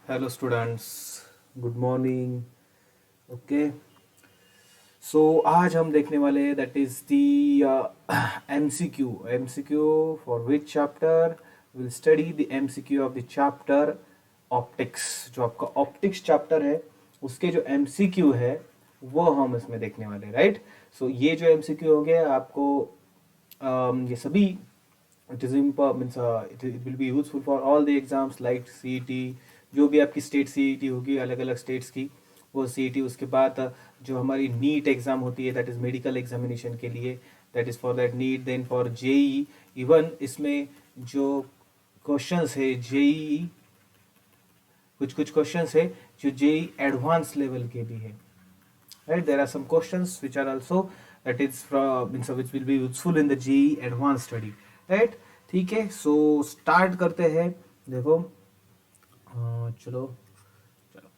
Hello students, good morning. Okay, so आज हम देखने वाले हैं that is the MCQ for which chapter will study the MCQ of the chapter optics. जो आपका ऑप्टिक्स चैप्टर है उसके जो एमसीक्यू है वो हम इसमें देखने वाले, राइट। सो ये जो एमसीक्यू हो गया आपको ये सभी it is means it will be useful for all the exams like CET. जो भी आपकी स्टेट सीईटी होगी अलग अलग स्टेट्स की, वो सीईटी। उसके बाद जो हमारी नीट एग्जाम होती है दैट इज मेडिकल एग्जामिनेशन के लिए, that is for that NEET. Then for JEE, even इसमें जो क्वेश्चंस है जेई, कुछ कुछ क्वेश्चंस है जो जेई एडवांस लेवल के भी है, right? There are some questions which are also that is from means which will be useful in the JEE advanced study, right? ठीक है, सो स्टार्ट करते हैं। देखो चलो चलो,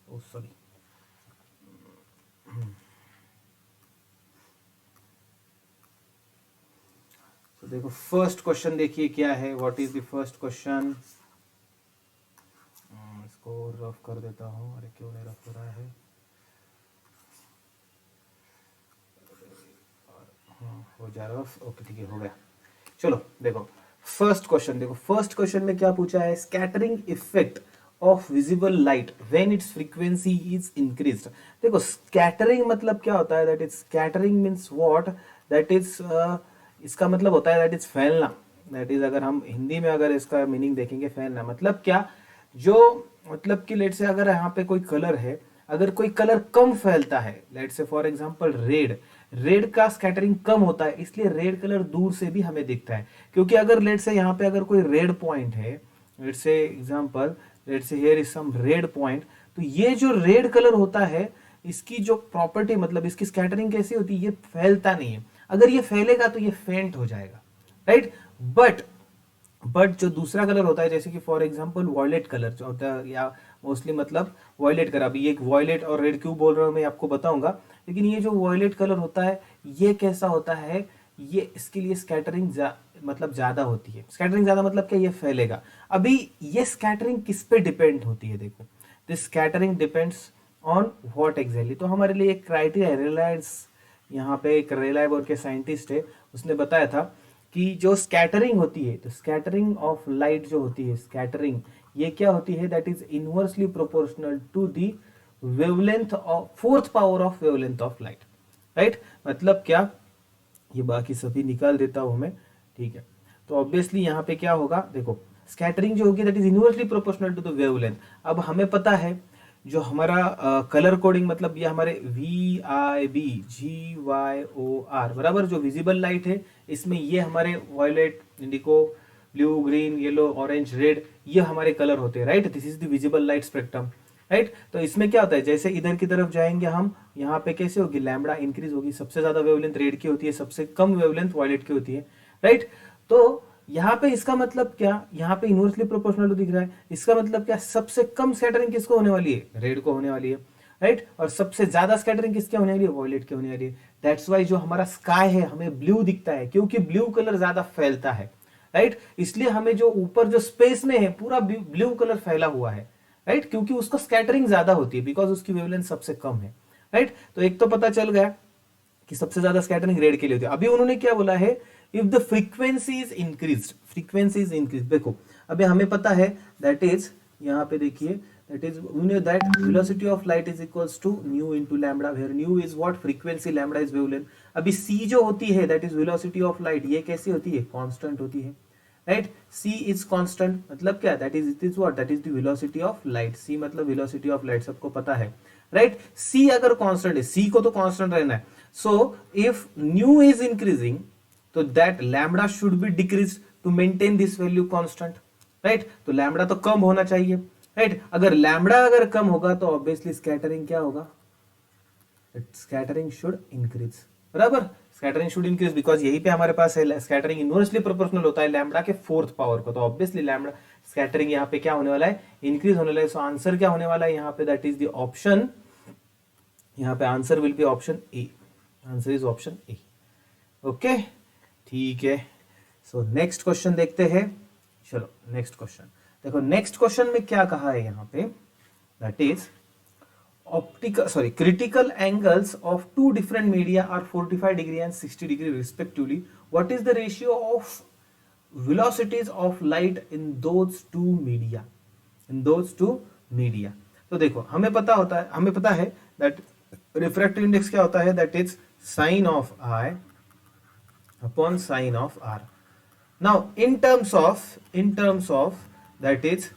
ओ सॉरी, तो देखो फर्स्ट क्वेश्चन देखिए क्या है। What is the first question? इसको रफ कर देता हूँ। अरे क्यों नहीं रफ हो रहा है? हो जा रहा है। ओके ठीक है, हो गया। चलो देखो फर्स्ट क्वेश्चन। देखो फर्स्ट क्वेश्चन में क्या पूछा है, scattering effect of visible light when it's frequency is increased. देखो स्कैटरिंग मतलब क्या होता है, that is scattering means what, that is इसका मतलब होता है दैट इज फैलना। दैट इज अगर हम हिंदी में अगर इसका मीनिंग देखेंगे, फैलना मतलब क्या, जो मतलब कि लेट से अगर यहाँ पे कोई कलर है, अगर कोई कलर कम फैलता है, लेट से फॉर एग्जांपल रेड, रेड का स्कैटरिंग कम होता है इसलिए रेड कलर दूर से भी हमें दिखता है। क्योंकि अगर लेट से यहाँ पे अगर कोई रेड पॉइंट है, let say example, let say here is some red point, तो ये जो रेड कलर होता है इसकी जो प्रॉपर्टी मतलब इसकी स्कैटरिंग कैसी होती है, ये फैलता नहीं है। अगर ये फैलेगा तो ये फेंट हो जाएगा, राइट। बट जो दूसरा कलर होता है, जैसे कि फॉर एग्जांपल वॉयलेट कलर जो होता है, या मोस्टली मतलब वॉयलेट कलर, अभी ये वॉयलेट और रेड क्यों बोल रहा हूँ मैं आपको बताऊंगा। लेकिन ये जो वॉयलेट कलर होता है ये कैसा होता है, ये इसके लिए स्कैटरिंग मतलब ज्यादा होती है। स्कैटरिंग ज्यादा मतलब क्या, ये फैलेगा। अभी ये स्कैटरिंग किस पे डिपेंड होती है, देखो this scattering depends on what exactly. तो हमारे लिए एक क्राइटेरिया रिलायंस, यहाँ पे एक रिलायबल के साइंटिस्ट है, उसने बताया था कि जो स्कैटरिंग होती है, तो स्कैटरिंग ऑफ लाइट जो होती है, स्कैटरिंग ये क्या होती है, that is inversely proportional to the wavelength of fourth power of wavelength of light, right. मतलब क्या, ये बाकी सभी निकाल देता हूं मैं, ठीक है। तो ऑब्वियसली यहाँ पे क्या होगा, देखो स्कैटरिंग जो होगी that is inversely proportional to the wavelength. अब हमें पता है जो हमारा कलर कोडिंग मतलब ये हमारे VIB GYOR बराबर, जो विजिबल लाइट है इसमें ये हमारे violet, indigo, blue, green, yellow, orange, red, ये हमारे कलर होते हैं, right. This is the visible light spectrum, right. तो इसमें क्या होता है, जैसे इधर की तरफ जाएंगे हम, यहाँ पे कैसे होगी, लैम्बडा इंक्रीज होगी। सबसे ज्यादा वेवलेंथ रेड की होती है, सबसे कम वेवलेंथ वायलेट की होती है, राइट। तो यहाँ पे इसका मतलब क्या, यहाँ पे इनवर्सली प्रोपोर्शनल दिख रहा है, इसका मतलब क्या, सबसे कम स्कैटरिंग किसको होने वाली है, रेड को होने वाली है, राइट। और सबसे ज्यादा स्कैटरिंग किसके होने वाली है, वॉयलेट की होने वाली है। दैट्स वाई जो हमारा स्काई है हमें ब्लू दिखता है, क्योंकि ब्लू कलर ज्यादा फैलता है, राइट। इसलिए हमें जो ऊपर जो स्पेस में है पूरा ब्लू कलर फैला हुआ है, राइट, क्योंकि उसका स्कैटरिंग ज्यादा होती है, बिकॉज उसकी वेवलेंथ सबसे कम है, राइट। तो एक तो पता चल गया कि सबसे ज्यादा स्कैटरिंग रेड के लिए होती है। अभी उन्होंने क्या बोला है, if the frequency is increase, frequency is increase. देखो अभी हमें पता है दैट इज, यहाँ पे देखिए that is we know that velocity of light is equals to nu into lambda, where nu is what, frequency, lambda is wavelength. अभी c जो होती है that is velocity of light, ये कैसी होती है, कांस्टेंट होती है, राइट। सी इज कांस्टेंट मतलब क्या, that is it is what, that is the velocity of light. C मतलब वेलोसिटी ऑफ लाइट, सबको पता है, राइट। सी अगर कांस्टेंट है, सी को तो कांस्टेंट रहना है, so if nu is increasing तो that lambda should be decrease to maintain this value constant, right. तो लैम्बडा तो कम होना चाहिए, राइट। अगर लैम्बडा अगर कम होगा तो ऑब्वियसली स्कैटरिंग क्या होगा, स्कैटरिंग शुड इंक्रीज, बराबर। स्कैटरिंग शुड इंक्रीज बिकॉज यही पे हमारे पास है स्कैटरिंग इनवर्सली प्रोपोर्शनल होता है लैम्बडा के फोर्थ पावर को, तो ऑब्वियसली लैम्बडा स्कैटरिंग यहाँ पे क्या होने वाला है, इंक्रीज होने वाला है। सो आंसर क्या होने वाला है यहाँ पे, दैट इज द ऑप्शन, यहाँ पे answer will be option A, answer is option A, okay ठीक है। सो नेक्स्ट क्वेश्चन देखते हैं, चलो नेक्स्ट क्वेश्चन। देखो नेक्स्ट क्वेश्चन में क्या कहा है यहाँ पे, that is critical angles of two different media are 45 degree and 60 degree respectively. What is the ratio of velocities of light in those two media? In those two media. तो देखो हमें पता है that refractive index क्या होता है, that is sin of I upon sin of R. Now in terms of that is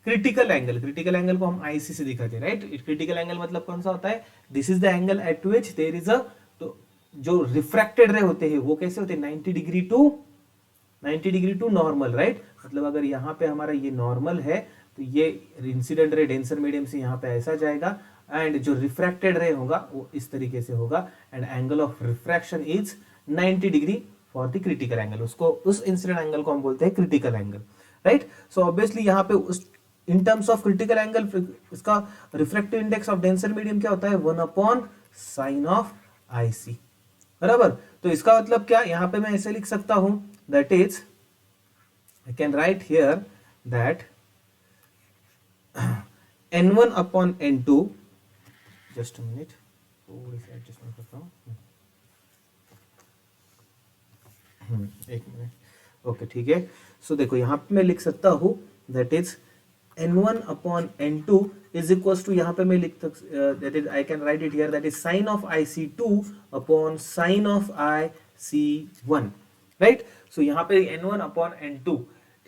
critical angle को हम आईसी से दिखाते हैं, राइट। क्रिटिकल एंगल मतलब कौन सा होता है, this is the angle at which there is a, तो जो रिफ्रैक्टेड रे होते हैं वो कैसे होते हैं, 90 डिग्री टू नॉर्मल, राइट। मतलब अगर यहाँ पे हमारा ये नॉर्मल है तो ये इंसिडेंट रे डेंसर मीडियम से यहाँ पे ऐसा जाएगा, एंड जो रिफ्रैक्टेड रे होगा वो इस तरीके से होगा, and angle of refraction is 90 degree for the critical angle. उसको, उस इंसिडेंट एंगल को हम बोलते हैं critical angle, right. So obviously यहाँ पे उस in terms of critical angle इसका refractive index of denser medium क्या होता है, 1 अपॉन साइन ऑफ आईसी, बराबर। तो इसका मतलब क्या, यहां पे मैं ऐसे लिख सकता हूं, that is I can right here that n1 upon n2, just a minute, थोड़ी सी एडजस्टमेंट करता हूं, एक मिनट, ओके ठीक है। सो देखो यहां पे मैं लिख सकता हूं that is n1 upon n2 is equals to, यहाँ पे मैं लिख that is I can write it here, that is sin of IC2 upon sin of IC1, right। so यहाँ पे n1 upon n2,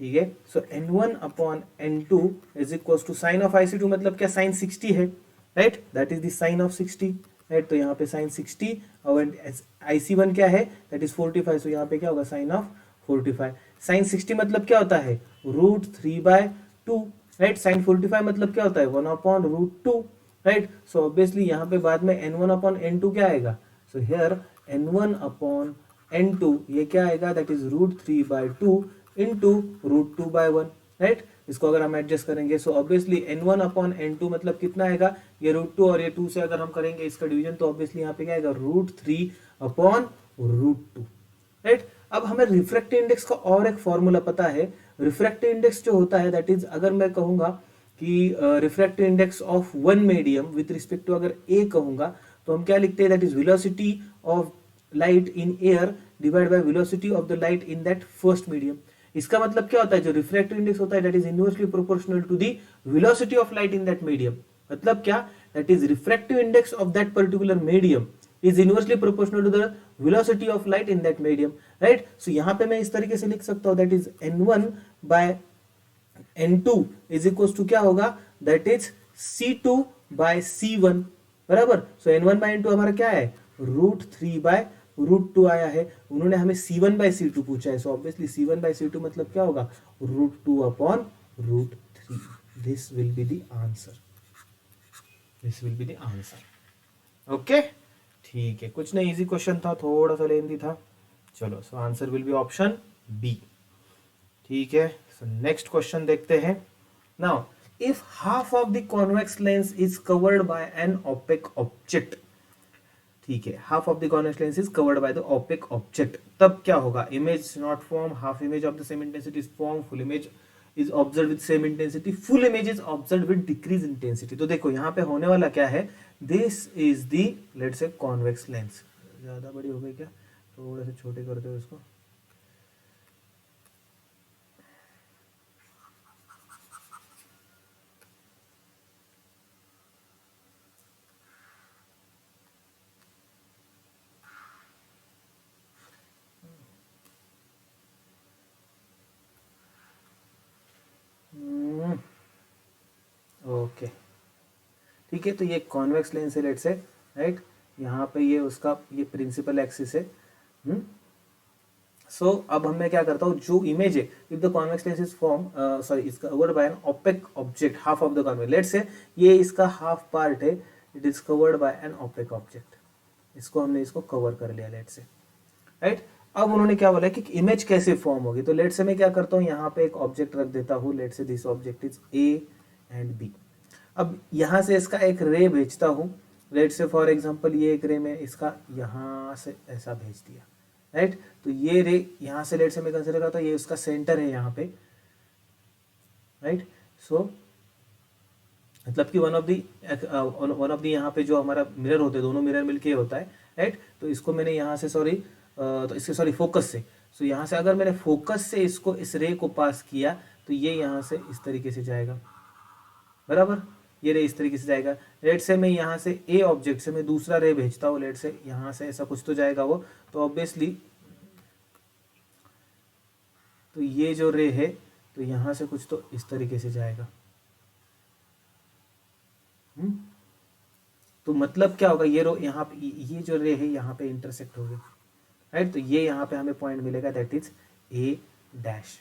ठीक है। so n1 upon n2 is equals to sin of IC2 मतलब क्या, sin 60 है, right, that is the sin of 60, right। तो यहाँ पे sin 60 और IC1 क्या है, that is 45, so यहाँ पे क्या होगा, sin of 45। sin 60 मतलब क्या होता है, √3/2, राइट। साइन 45 मतलब क्या होता है, 1 अपॉन √2, राइट। सो ऑब्वियसली यहाँ पे बाद में n1 अपॉन n2 क्या आएगा, so here n1 upon n2 ये क्या आएगा, दैट इज √3/2 इंटू √2/1, राइट। इसको अगर हम एडजस्ट करेंगे, so obviously n1 upon n2 मतलब कितना आएगा, ये √2 और ये 2 से अगर हम करेंगे इसका डिवीजन, तो ऑब्वियसली यहाँ पे क्या आएगा, √3 अपॉन √2, राइट। अब हमें रिफ्रैक्टिव इंडेक्स का और एक फॉर्मूला पता है। रिफ्रैक्टिव इंडेक्स जो होता है, दैट इज अगर मैं कहूंगा कि refractive index of one medium with respect to अगर ए कहूंगा, तो हम क्या लिखते हैं, that is velocity of light in air divide by velocity of the light in that first medium. इसका मतलब क्या होता है, जो रिफ्रैक्टिव इंडेक्स होता है that is inversely proportional to the velocity of light in that medium. मतलब क्या, that is refractive index of that particular medium is inversely proportional to the velocity of light in that medium, right। so यहाँ पे मैं इस तरीके से लिख सकता हूँ, that is n1 by n2 is equals to क्या होगा, that is c2 by c1, बराबर। so n1 by n2 हमारा क्या है, √3/√2 आया है। उन्होंने हमें c1 by c2 पूछा है, so obviously c1 by c2 मतलब क्या होगा, √2 upon √3। this will be the answer, this will be the answer, okay। ठीक है, कुछ नहीं, इजी क्वेश्चन था, थोड़ा सा लेंदी था। चलो, so answer will be option B, ठीक है। सो नेक्स्ट क्वेश्चन देखते हैं। Now if half of the convex lens is covered by an opaque object, ठीक है, half of the convex lens is covered by the opaque object, तब क्या होगा, image not form, half image of the same intensity is form, full image is observe with same intensity, full image is observe with decrease intensity. तो देखो यहाँ पे होने वाला क्या है, this is the let's say convex lens, ज्यादा बड़ी हो गई क्या, थोड़ा सा छोटे कर दो इसको, ओके ठीक है। तो ये कॉन्वेक्स लेंस है लेट्स से, राइट। यहाँ पे ये उसका ये प्रिंसिपल एक्सिस है। सो अब मैं क्या करता हूँ, जो इमेज है, if the convex lens is form sorry is covered by an opaque object, half of the convex, let's say ये इसका हाफ पार्ट है, it is covered by an opaque object, इसको हमने इसको कवर कर लिया लेट्स से, राइट। अब उन्होंने क्या बोला कि इमेज कैसे फॉर्म होगी, तो लेट्स से मैं क्या करता हूँ, यहाँ पे एक ऑब्जेक्ट रख देता हूँ, let's say this object is A and B. अब यहाँ से इसका एक रे भेजता हूँ, लेट्स से फॉर एग्जांपल ये एक रे में इसका यहाँ से ऐसा भेज दिया, राइट। तो ये रे यहाँ से लेट्स से मैं कंसिडर करता हूँ, ये उसका सेंटर है यहाँ पे, राइट। सो मतलब कि वन ऑफ दी यहाँ पे जो हमारा मिरर होते हैं, दोनों मिरर मिलके होता है, राइट। तो इसको मैंने यहाँ से तो इसके फोकस से, सो यहाँ से अगर मैंने फोकस से इसको इस रे को पास किया तो ये यहाँ से इस तरीके से जाएगा, बराबर। ये रे इस तरीके से जाएगा। लेट से मैं यहाँ से ए ऑब्जेक्ट से मैं दूसरा रे भेजता हूँ, लेट से यहाँ से ऐसा कुछ तो जाएगा वो, तो ऑब्वियसली तो ये जो रे है तो यहाँ से कुछ तो इस तरीके से जाएगा। तो मतलब क्या होगा, ये रो यहाँ पे, ये जो रे है यहाँ पे इंटरसेक्ट हो गई, राइट। तो ये यहाँ पे हमें पॉइंट मिलेगा, that is A dash,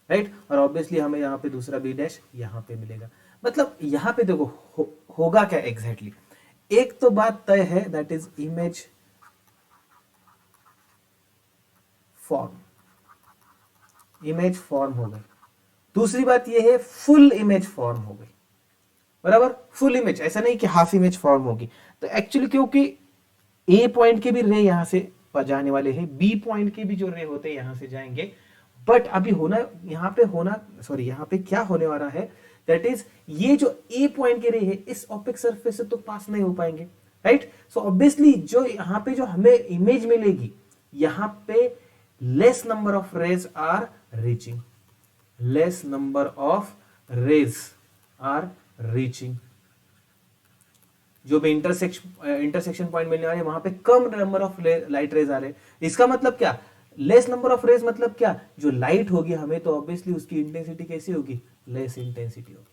right. और ऑब्वियसली हमें यहाँ पे दूसरा बी डैश यहाँ पे मिलेगा। मतलब यहाँ पे देखो होगा क्या एग्जैक्टली एक तो बात तय है, that is image form, image form हो गई। दूसरी बात ये है फुल इमेज फॉर्म हो गई, बराबर। फुल इमेज, ऐसा नहीं कि हाफ इमेज फॉर्म होगी। तो एक्चुअली क्योंकि ए पॉइंट के भी रे यहां से जाने वाले हैं, बी पॉइंट के भी जो रे होते हैं यहां से जाएंगे, बट अभी यहाँ पे क्या होने वाला है, दैट इज ये जो ए पॉइंट के रे है इस ऑप्टिक सरफेस से तो पास नहीं हो पाएंगे, राइट। सो ऑब्वियसली जो यहाँ पे जो हमें इमेज मिलेगी, यहाँ पे less number of rays are reaching, less number of rays are reaching. जो भी इंटरसेक्शन पॉइंट मिलने वाले वहां पे कम नंबर ऑफ लाइट रेज आ रहे हैं। इसका मतलब क्या, लेस नंबर ऑफ रेज मतलब क्या, जो लाइट होगी हमें तो ऑब्वियसली उसकी इंटेंसिटी कैसी होगी, लेस इंटेंसिटी होगी,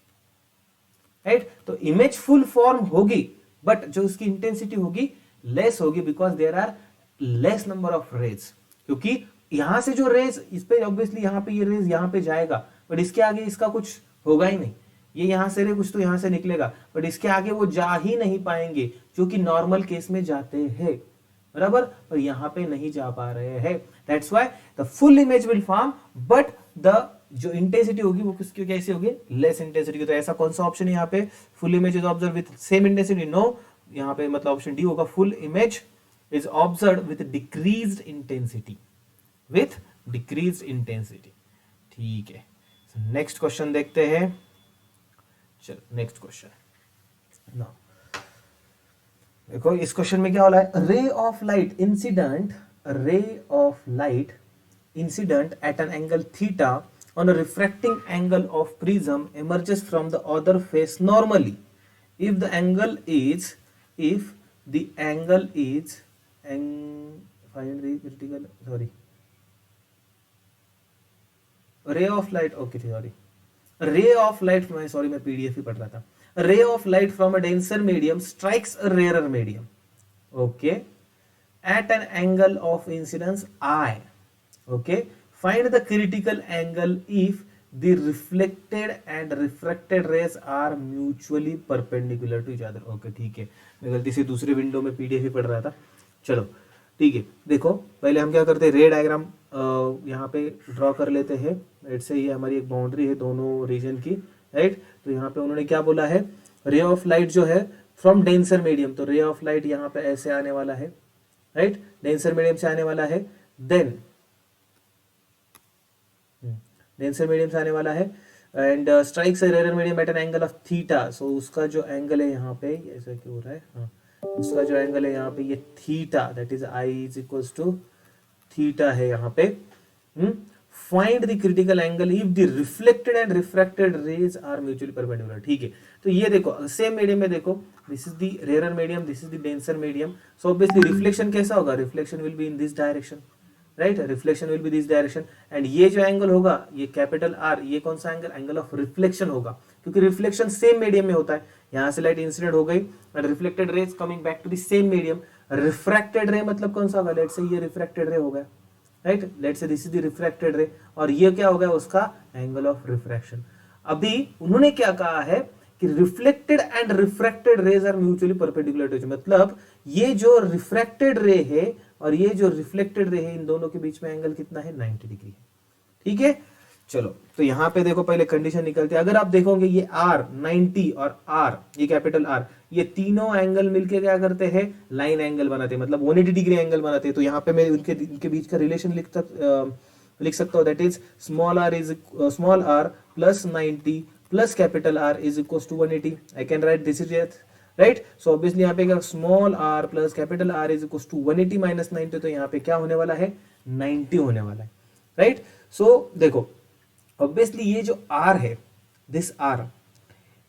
राइट। तो इमेज फुल फॉर्म होगी बट जो उसकी इंटेंसिटी होगी लेस होगी, because there are less number of rays. क्योंकि यहां से जो रेज इस पे ऑब्वियसली यहाँ पे ये रेज यहाँ पे जाएगा, बट इसके आगे इसका कुछ होगा ही नहीं। ये यहां से रे कुछ तो यहां से निकलेगा, बट इसके आगे वो जा ही नहीं पाएंगे, जो कि नॉर्मल केस में जाते हैं, बराबर। और यहां पे नहीं जा पा रहे हैं, that's why the full image will form, but the जो इंटेंसिटी होगी वो किसकी कैसी होगी, लेस इंटेंसिटी की। तो ऐसा कौन सा ऑप्शन है यहाँ पे, full image is observe with same intensity, no. यहाँ पे मतलब ऑप्शन डी होगा, full image is observe with decreased intensity, with decreased intensity, ठीक है। नेक्स्ट क्वेश्चन देखते हैं, चलो नेक्स्ट क्वेश्चन। नाउ देखो इस क्वेश्चन में क्या हो रहा है, ray of light incident, ray of light incident at an angle theta on a refracting angle of prism emerges from the other face normally if the angle is find the critical ray of light, okay sorry, ray of light, मैं PDF ही पढ़ रहा था, ray of light from a denser medium strikes a rarer medium, okay, at an angle of incidence I, okay, find the critical angle if the reflected and refracted rays are mutually perpendicular to each other, okay, ठीक है। मैं गलती से दूसरे window में PDF ही पढ़ रहा था, चलो ठीक है। देखो पहले हम क्या करते हैं, रे डायग्राम यहाँ पे ड्रॉ कर लेते हैं। राइट से ये हमारी एक बाउंड्री है दोनों रीजन की, राइट। तो यहाँ पे उन्होंने क्या बोला है, रे ऑफ लाइट जो है फ्रॉम डेंसर मीडियम, तो रे ऑफ लाइट यहाँ पे ऐसे आने वाला है, राइट, डेंसर मीडियम से आने वाला है, देन डेंसर मीडियम से आने वाला है, and strikes rarer medium at an angle of theta. So उसका जो एंगल है यहाँ पे, ऐसा क्यों हो रहा है, हाँ, उसका जो एंगल है यहाँ पे ये theta, that is i is equals to theta है यहाँ पे। Find the critical angle if the reflected and refracted rays are mutually perpendicular, ठीक है। तो ये देखो सेम मीडियम में देखो, this is the rare medium, this is the denser medium, so obviously reflection कैसा होगा, reflection will be in this direction, right, reflection will be this direction, and ये जो एंगल होगा ये कैपिटल आर, ये कौन सा एंगल, एंगल ऑफ रिफ्लेक्शन होगा, क्योंकि रिफ्लेक्शन सेम मीडियम में होता है। यहाँ से लाइट इंसिडेंट हो गई and reflected rays coming back to the same medium. Refracted ray मतलब कौन सा होगा, लेट्स से ये रिफ्रैक्टेड रे हो गया, right, let's say this is the refracted रे, और ये क्या हो गया उसका एंगल ऑफ रिफ्रैक्शन। अभी उन्होंने क्या कहा है कि reflected and refracted rays are mutually perpendicular to each other, मतलब ये जो रिफ्रैक्टेड रे है और ये जो रिफ्लेक्टेड रे है इन दोनों के बीच में एंगल कितना है, 90 डिग्री है, ठीक है। चलो तो यहां पे देखो पहले कंडीशन निकलती है, अगर आप देखोगे ये R 90 और R ये कैपिटल R, ये तीनों एंगल मिलके क्या करते हैं, लाइन एंगल बनाते हैं, मतलब 180 डिग्री एंगल बनाते हैं। तो यहाँ पे मैं इनके बीच का रिलेशन लिख सकता हूँ that is small r plus 90 plus capital R is equal to 180. I can write this is right. So obviously यहाँ पे small r plus capital R is equal to 180 minus 90, तो यहाँ पे क्या होने वाला है 90 होने वाला है. राइट. सो देखो ऑब्वियसली ये जो आर है, दिस आर,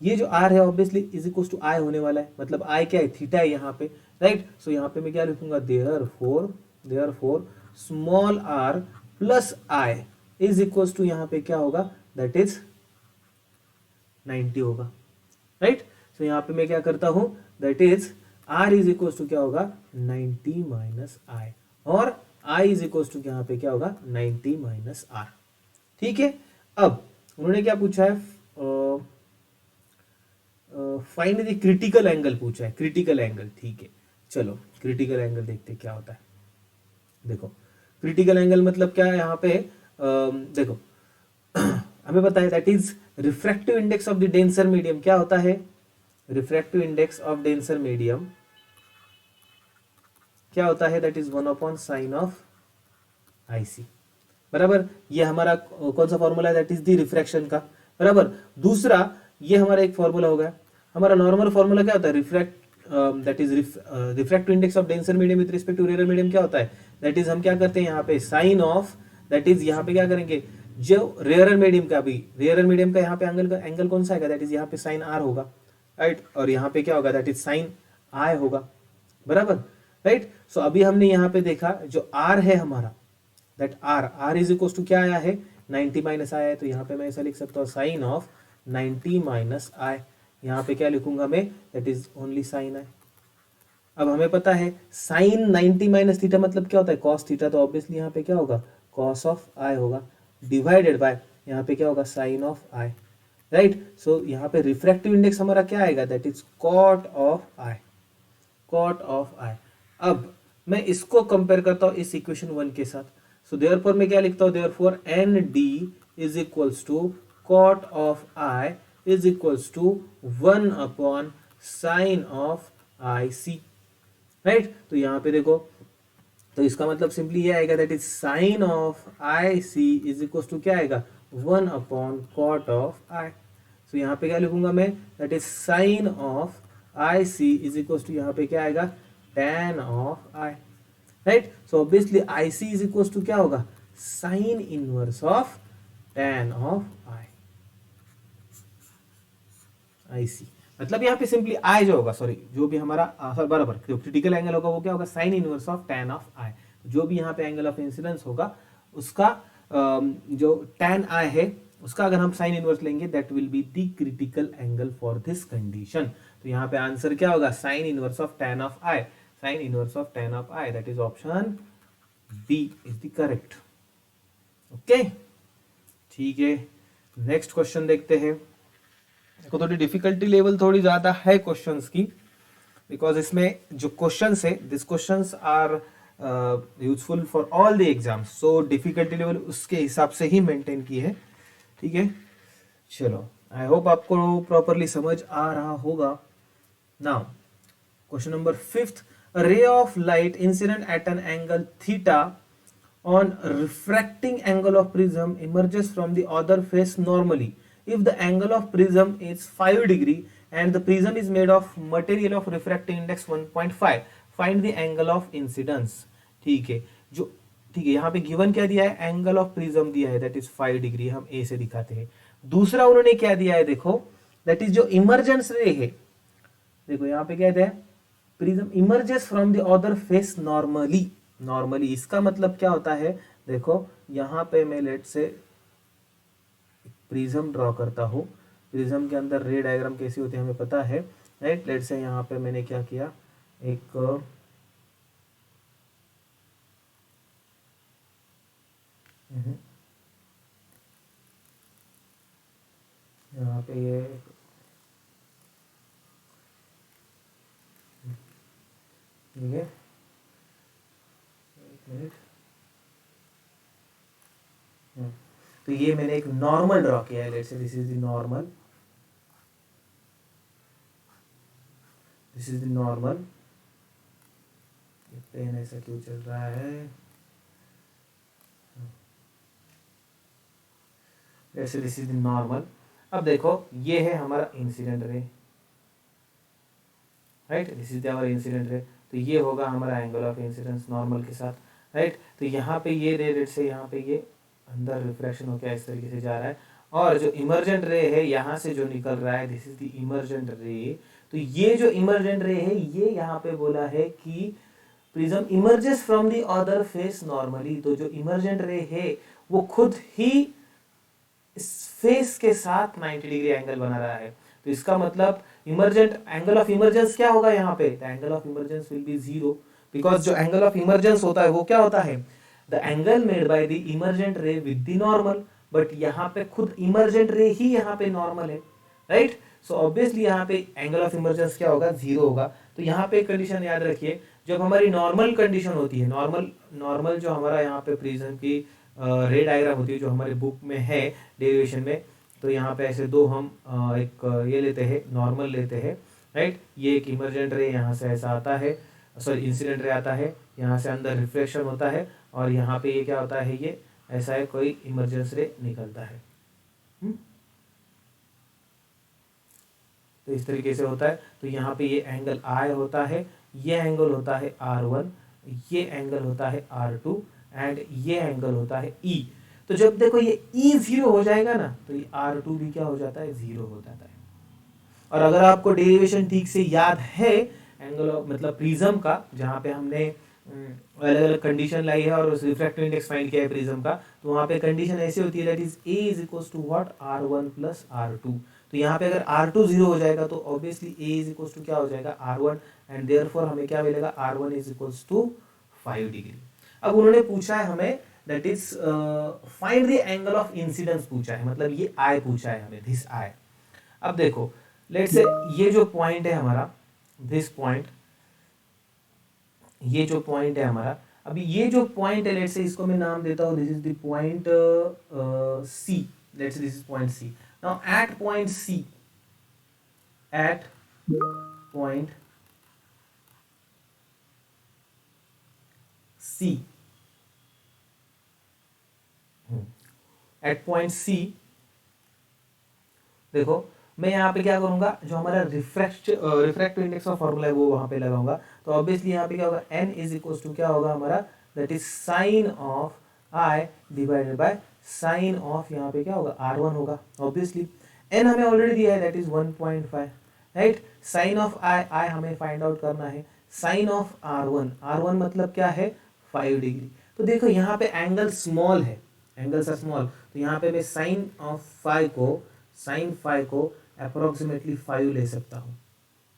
ये जो आर है ऑब्वियसली इज इक्वल टू आई होने वाला है. मतलब आई क्या है, थीटा है यहाँ पे. राइट. सो यहाँ पे मैं क्या लिखूंगा, therefore small r plus i is equal to यहाँ पे क्या होगा, दैट इज 90 होगा. राइट. सो यहाँ पे मैं क्या करता हूं, that is r is equal to क्या होगा 90 माइनस आई, और आई इज इक्वल टू यहाँ पे क्या होगा 90 माइनस आर. ठीक है. अब उन्होंने क्या पूछा है, फाइंड द क्रिटिकल एंगल पूछा है, क्रिटिकल एंगल. ठीक है, चलो क्रिटिकल एंगल देखते क्या होता है. देखो क्रिटिकल एंगल मतलब क्या है यहाँ पे, देखो हमें पता है that is refractive index of the denser medium. क्या होता है, refractive index of denser medium क्या होता है, that is 1/sin of IC. बराबर. ये हमारा कौन सा फॉर्मूला है, दैट इज द रिफ्रैक्शन का. बराबर. दूसरा ये हमारा एक फॉर्मूला होगा. हमारा नॉर्मल फॉर्मूला क्या होता है, that is refractive index of denser medium with respect to rare medium क्या होता है, दैट इज हम क्या करते हैं यहाँ पे साइन ऑफ, दैट इज यहाँ पे क्या करेंगे, जो रेयर मीडियम का भी, रेयर मीडियम का यहाँ पे एंगल कौन सा है, दैट इज यहाँ पे साइन आर होगा. राइट. और यहाँ पे क्या होगा, दैट इज साइन आई होगा. बराबर. राइट. सो अभी हमने यहाँ पे देखा जो आर है हमारा, that r is equal to क्या आया है 90 माइनस आया है. तो यहाँ पे मैं ऐसा लिख सकता हूँ साइन ऑफ 90 माइनस आई. यहाँ पे क्या लिखूंगा मैं, दैट इज ओनली साइन आई. अब हमें पता है साइन 90 माइनस थीटा मतलब क्या होता है, कॉस थीटा. तो ऑब्वियसली यहाँ पे क्या होगा, कॉस ऑफ आई होगा, डिवाइडेड बाय यहाँ पे क्या होगा, sine of I. Right. So यहाँ पे रिफ्रैक्टिव इंडेक्स हमारा क्या आएगा, that is cot of I, cot of I. अब मैं इसको कंपेयर करता हूं इस इक्वेशन 1 के साथ. सो देयरफॉर मैं क्या लिखता हूं, therefore n d is equals to cot of i is equals to 1/sin of I c. Right. तो यहाँ पे देखो, तो इसका मतलब सिंपली ये आएगा, that is sine of I C is equals to क्या आएगा 1/cot ऑफ आई. सो यहाँ पे क्या लिखूंगा मैं, that is sine of I C is equals to यहाँ पे क्या आएगा tan of I. Right. So obviously I C is equals to क्या होगा, sine inverse of tan of I, I C. मतलब यहाँ पे सिंपली आई जो होगा, सॉरी जो भी हमारा बराबर जो क्रिटिकल एंगल होगा वो क्या होगा, sine inverse of tan of I. जो भी यहाँ पे एंगल ऑफ इंसिडेंस होगा उसका जो tan आई है उसका अगर हम साइन इनवर्स लेंगे that will be the critical angle for this condition. तो यहाँ पे आंसर क्या होगा, sine inverse of tan of i, sine inverse of tan of i, that is option B is the correct. Okay. ठीक है, next question देखते हैं. देखो थोड़ी डिफिकल्टी लेवल थोड़ी ज्यादा है क्वेश्चंस की, बिकॉज इसमें जो क्वेश्चंस है, this questions are useful for all the exams. So difficulty level उसके हिसाब से ही मेंटेन की है. ठीक है. चलो आई होप आपको प्रॉपरली समझ आ रहा होगा. Now question number 5th, a ray of light incident at an angle theta on refracting angle of prism emerges from the other face normally if the angle of prism is 5 degree and the prism is made of material of refracting index 1.5. find the angle of incidence. ठीक है. जो ठीक है, यहाँ पे given क्या दिया है, एंगल ऑफ प्रिज्म दिया है दैट इज 5 डिग्री. हम ए से दिखाते हैं. दूसरा उन्होंने क्या दिया है, देखो दैट इज जो इमर्जेंस रे है. देखो यहाँ पे क्या दिया है, prism emerges from the other face normally. Normally इसका मतलब क्या होता है, देखो यहाँ पे मैं लेट से प्रिज्म ड्रॉ करता हूँ. प्रिज्म के अंदर रे डायग्राम कैसी होती है हमें पता है. राइट. लेट से यहाँ पे मैंने क्या किया, एक यहाँ पे ये ठीक है, एक मिनट. तो ये मैंने एक नॉर्मल ड्रॉ किया है. Let's say this is the normal, this is the normal. Pen ऐसा क्यों चल रहा है, let's say this is the normal. अब देखो ये है हमारा incident ray, right, this is our incident ray, तो ये होगा हमारा एंगल ऑफ इंसिडेंस नॉर्मल के साथ, राइट। तो यहाँ पे ये रे रेट से यहाँ पे ये अंदर रिफ्लेक्शन होकर इस तरीके से जा रहा है, और जो इमर्जेंट रे है यहाँ से जो निकल रहा है दिस इज द इमर्जेंट रे। तो ये जो इमर्जेंट रे है ये यहाँ पे बोला है कि prism emerges from the other face normally. तो जो इमर्जेंट रे है वो खुद ही इस फेस के साथ 90 डिग्री एंगल बना रहा है। तो इसका मतलब इमर्जेंट एंगल ऑफ इमर्जेंस क्या होगा यहाँ पे, the angle of emergence will be zero, because जो एंगल ऑफ इमर्जेंस होता है वो क्या होता है, the angle made by the emergent रे विद द नॉर्मल, बट यहाँ पे खुद इमर्जेंट रे ही यहाँ पे नॉर्मल है, राइट। सो ऑब्वियसली यहाँ पे एंगल ऑफ इमर्जेंस क्या होगा, जीरो होगा। तो यहाँ पे कंडीशन याद रखिए, जब हमारी नॉर्मल कंडीशन होती है, नॉर्मल जो हमारा यहाँ पे प्रिज्म की रे डायग्राम होती है जो हमारे बुक में है डेरिवेशन में, तो यहाँ पे ऐसे दो हम एक ये लेते हैं, नॉर्मल लेते हैं, राइट। ये एक इमर्जेंट रे यहाँ से ऐसा आता है, सॉरी इंसिडेंट रे आता है, यहाँ से अंदर रिफ्लेक्शन होता है, और यहाँ पे ये क्या होता है, ये ऐसा है कोई इमर्जेंस रे निकलता है। तो इस तरीके से होता है। तो यहाँ पे ये एंगल I होता है, ये एंगल होता है R1, ये एंगल होता है R2 एंड ये एंगल होता है E। तो जब देखो ये E जीरो हो जाएगा ना, तो ये R2 भी क्या हो जाता है, जीरो हो जाता है। और अगर आपको डेरिवेशन ठीक से याद है एंगल ऑफ मतलब प्रिज्म का, जहाँ पे हमने अलग अलग कंडीशन लाई है और रिफ्रैक्टिव इंडेक्स फाइंड किया है प्रिज्म का, तो वहाँ पे कंडीशन ऐसी होती है that is A is equals to what, R1 plus R2। तो यहाँ पे अगर R2 जीरो हो जाएगा तो obviously A is equals to क्या हो जाएगा, R1, एंड देयरफॉर हमें क्या मिलेगा, R1 is equals to 5 degree. अब उन्होंने पूछा है हमें that is find the angle of incidence पूछा है, मतलब ये I पूछा है हमें, दिस I। अब देखो लेट्स से ये जो पॉइंट है हमारा, दिस पॉइंट, ये जो पॉइंट है हमारा, अभी ये जो पॉइंट है लेट्स से इसको मैं नाम देता हूँ, this is the point C, let's say this is point C। Now at point C, at point C, at point C देखो मैं यहाँ पे क्या करूंगा, जो हमारा रिफ्रैक्टिव इंडेक्स का फॉर्मूला है वो वहां पे लगाऊंगा। तो ऑब्वियसली यहाँ पे क्या होगा, n इज इक्वल टू क्या होगा हमारा, that is sine of I divided by sine of यहाँ पे क्या होगा, R1 होगा। ऑब्वियसली n हमें ऑलरेडी दिया है that is 1.5, right. Sine of I हमें फाइंड आउट करना है, साइन ऑफ R1 मतलब क्या है, 5 डिग्री। तो देखो यहाँ पे एंगल स्मॉल है, एंगल्स आर स्मॉल, तो यहाँ पे मैं साइन ऑफ फाइव को अप्रोक्सीमेटली 5 ले सकता हूँ,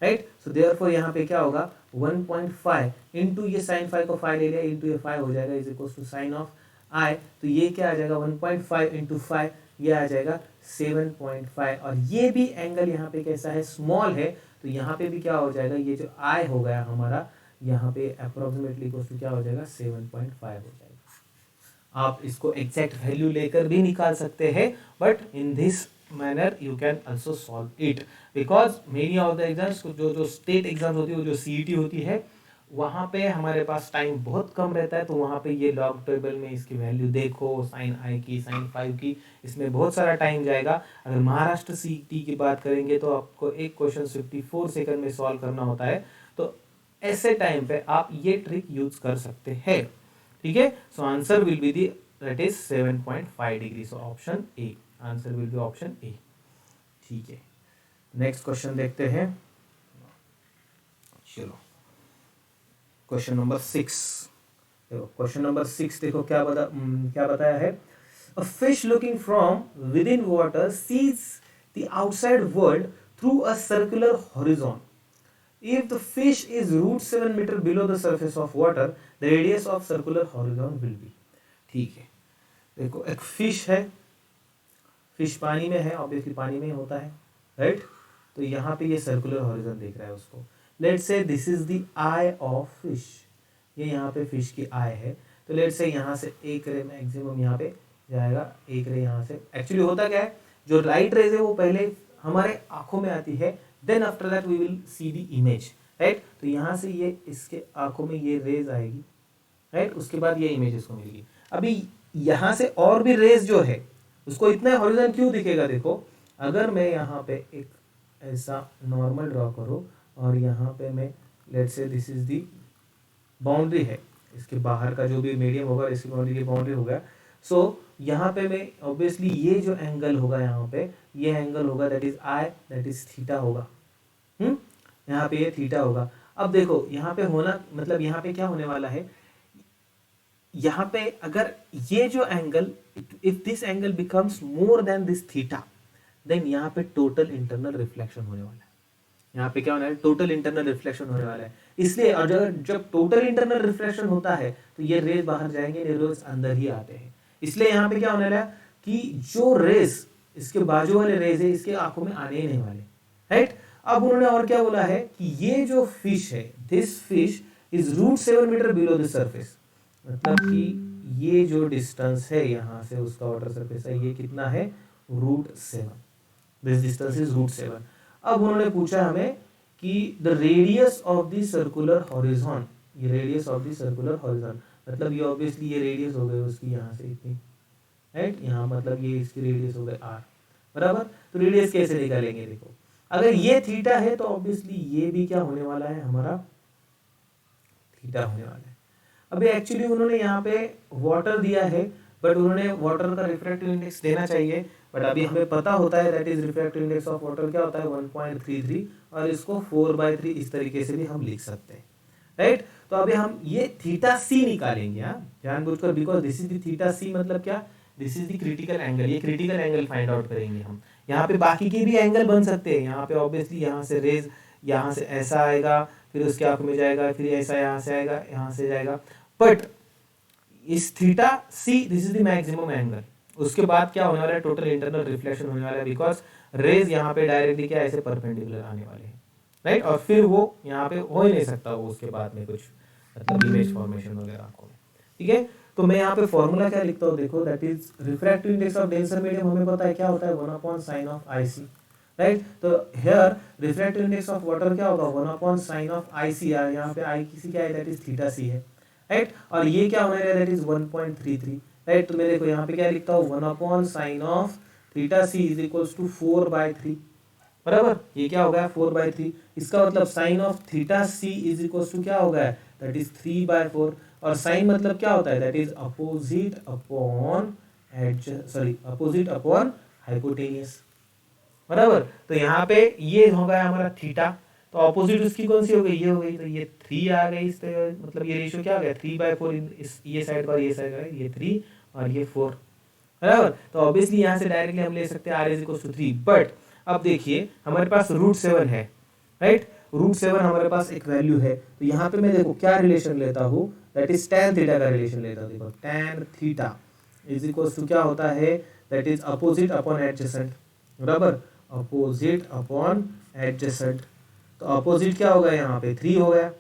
राइट। सो देयरफॉर यहाँ पे क्या होगा, 1.5 इंटू ये साइन 5 को 5 ले लिया, इंटू ये 5 हो जाएगा, is equal to sine of I। तो ये क्या आ जाएगा, 1.5 इंटू 5, ये आ जाएगा 7.5। और ये भी एंगल यहाँ पे कैसा है, स्मॉल है, तो यहाँ पे भी क्या हो जाएगा, ये जो I हो गया हमारा यहाँ पे अप्रोक्सीमेटली इक्वल टू क्या हो जाएगा, 7.5 हो जाएगा। आप इसको एग्जैक्ट वैल्यू लेकर भी निकाल सकते हैं, but in this manner you can also solve it, because many of the exams जो स्टेट एग्जाम्स होती है, जो CET होती है, वहाँ पे हमारे पास टाइम बहुत कम रहता है। तो वहाँ पे ये लॉग टेबल में इसकी वैल्यू देखो, साइन I की, साइन 5 की, इसमें बहुत सारा टाइम जाएगा। अगर महाराष्ट्र CET की बात करेंगे तो आपको एक क्वेश्चन 54 सेकंड में सॉल्व करना होता है। तो ऐसे टाइम पे आप ये ट्रिक यूज कर सकते हैं, ठीक है। सो answer will be the that is 7.5 degree. So option A, answer will be option A, ठीक है। नेक्स्ट क्वेश्चन देखते हैं, चलो क्वेश्चन नंबर 6। देखो क्वेश्चन नंबर 6 देखो क्या बताया है, a fish looking from within water sees the outside world through a circular horizon. If the fish is √7 metre below the surface of water, the radius of circular horizon will be. ठीक है, देखो एक fish है, fish पानी में है, obviously पानी में ही होता है, राइट। तो यहाँ पे ये सर्कुलर हॉरिजॉन देख रहा है उसको। Let's say this is the I of fish, ये यहाँ पे फिश की आई है। तो लेट्स से यहाँ से एक रे मैक्सिमम यहाँ पे जाएगा, एक रे यहाँ से। एक्चुअली होता क्या है, जो लाइट रेज है वो पहले हमारे आंखों में आती है, then after that we will see the image, right. तो यहाँ से ये इसके आंखों में ये रेज आएगी, राइट, उसके बाद ये इमेज इसको मिलेगी। अभी यहाँ से और भी रेज जो है उसको इतना हॉरिजॉन क्यों दिखेगा? देखो अगर मैं यहाँ पे एक ऐसा नॉर्मल ड्रॉ करूँ और यहाँ पे मैं let's say this is the boundary है, इसके बाहर का जो भी मीडियम होगा इसकी बाउंड्री होगा। सो यहाँ पे मैं ऑब्वियसली ये जो एंगल होगा यहाँ पे, ये एंगल होगा that is I, that is theta होगा। यहाँ पे ये थीटा होगा। अब देखो यहाँ पे होना मतलब यहाँ पे क्या होने वाला है, यहाँ पे अगर ये जो angle, if this angle becomes more than this theta, then यहाँ पे टोटल इंटरनल रिफ्लेक्शन होने वाला है। यहाँ पे क्या होने वाला है? टोटल इंटरनल रिफ्लेक्शन होने वाला है। इसलिए और जब टोटल इंटरनल रिफ्लेक्शन होता है तो ये रेज बाहर जाएंगे, ये रेज अंदर ही आते हैं। इसलिए यहाँ पे क्या होने वाला है कि जो रेज इसके बाजू वाले रेज है इसके आंखों में आने ही नहीं वाले, राइट। अब उन्होंने और क्या बोला है कि ये जो फिश है, this fish is √7 metre below the surface, मतलब कि ये जो डिस्टेंस है यहाँ से उसका वाटर सरफेस है, ये कितना है? √7। This distance is √7। अब उन्होंने पूछा हमें कि the radius of the circular horizon, ये radius of the circular horizon मतलब ये ऑब्वियसली ये रेडियस हो गई उसकी यहाँ से इतनी, राइट। यहाँ मतलब ये इसकी रेडियस हो गई r, बराबर। तो रेडियस कैसे निकालेंगे? देखो अगर ये थीटा है तो ऑब्वियसली ये भी क्या होने वाला है? हमारा थीटा होने वाला है। अभी एक्चुअली उन्होंने यहाँ पे वाटर दिया है, बट उन्होंने वाटर का रिफ्रैक्टिव इंडेक्स देना चाहिए, बट अभी हमें पता होता है that is refractive index of water क्या होता है? 1.33, और इसको 4/3 इस तरीके से भी हम लिख सकते हैं, राइट। तो अभी हम ये थीटा सी निकालेंगे, जानबूझकर, because this is the theta C, मतलब क्या? This is the critical angle, ये क्रिटिकल एंगल फाइंड आउट करेंगे हम। यहाँ पे बाकी के भी एंगल बन सकते हैं, यहाँ पे ऑब्वियसली यहाँ से रेज यहाँ से ऐसा आएगा, फिर उसके आंख में जाएगा, फिर ऐसा यहाँ से आएगा, यहाँ से जाएगा, बट इस theta see this is the maximum angle. उसके बाद क्या होने वाला है? टोटल इंटरनल रिफ्लेक्शन होने वाला है, बिकॉज रेज यहाँ पे डायरेक्टली क्या ऐसे परपेंडिकुलर आने वाले हैं, राइट। और फिर वो यहाँ पे हो ही नहीं सकता वो उसके बाद में कुछ मतलब इमेज फॉर्मेशन वगैरह आंखों में, ठीक है। तो मैं यहाँ पे फॉर्मूला क्या लिखता हूँ? देखो that is refractive index of denser medium, हमें पता है क्या होता है? 1/sin of IC, right. तो here refractive index of water क्या होगा? 1/sin ऑफ IC, यहाँ पे I किसी क्या है? दैट इज थीटा सी है, राइट। और ये क्या होने रहा है? That is 1.33, right. तो मैं देखो यहाँ पे क्या लिखता हूँ? 1/sin of theta c is equals to 4/3, बराबर। ये क्या होगा? 4/3। इसका मतलब sine of theta c is equals to क्या होगा? That is 3/4। और साइन मतलब क्या होता है? That is opposite upon opposite upon hypotenuse, बराबर। तो यहाँ पे ये होगा हमारा थीटा, तो ऑपोजिट उसकी कौन सी हो गई? ये हो गई, तो ये 3 आ गई। इस मतलब ये रेशियो क्या हो गया? 3/4, ये साइड पर ये साइड का ये 3 और ये 4, बराबर। तो ऑब्वियसली यहाँ से डायरेक्टली हम ले सकते हैं r = 3, बट अब देखिए हमारे पास √7 है, राइट। √7 हमारे पास एक वैल्यू है, तो यहाँ पे मैं देखो क्या रिलेशन लेता हूँ? दैट इज tan थीटा का रिलेशन लेता हूँ। देखो tan theta is equal to क्या होता है? That is opposite upon adjacent, बराबर। अपोजिट अपॉन एडजेसेंट, तो अपोजिट क्या होगा? यहाँ पे 3 हो गया,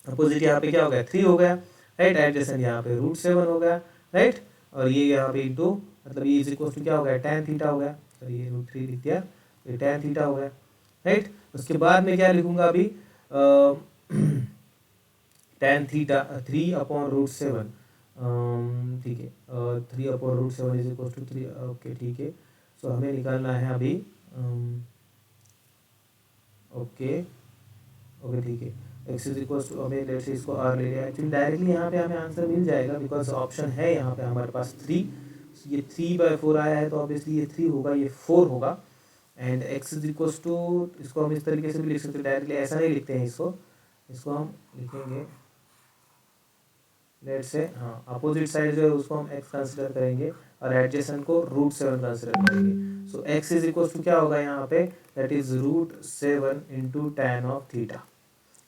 अपोजिट यहाँ पे क्या हो गया? 3 हो गया, राइट। एडजेसेंट यहाँ पे √7 हो गया, राइट। और ये यहाँ पे इंटू मतलब ये इज इक्वल टू क्या हो गया? tan थीटा हो गया, तो ये √3 लिख दिया, ये tan थीटा हो गया, राइट। उसके बाद में क्या लिखूंगा अभी? tan थीटा 3/√7, ठीक है, 3/√7 इज इक्वल टू 3, ओके ठीक है। सो हमें निकालना है अभी, ओके ओके ठीक है, x इज इक्वल टू, हमें लेट्स से इसको r ले लिया। एक्चुअली डायरेक्टली यहाँ पे हमें आंसर मिल जाएगा, बिकॉज ऑप्शन है यहाँ पे हमारे पास 3, ये 3/4 आया है, तो ऑब्वियसली ये 3 होगा, ये 4 होगा। And x is equal to, इसको हम इस तरीके से भी लिख सकते हैं, डायरेक्टली ऐसा नहीं लिखते हैं इसको हम लिखेंगे लेट्स से, हाँ, अपोजिट साइड जो है उसको हम x कंसिडर करेंगे और एडजेसेंट को √7 कंसिडर करेंगे। सो x इज इक्वल टू क्या होगा यहाँ पे? That is √7 into tan of theta,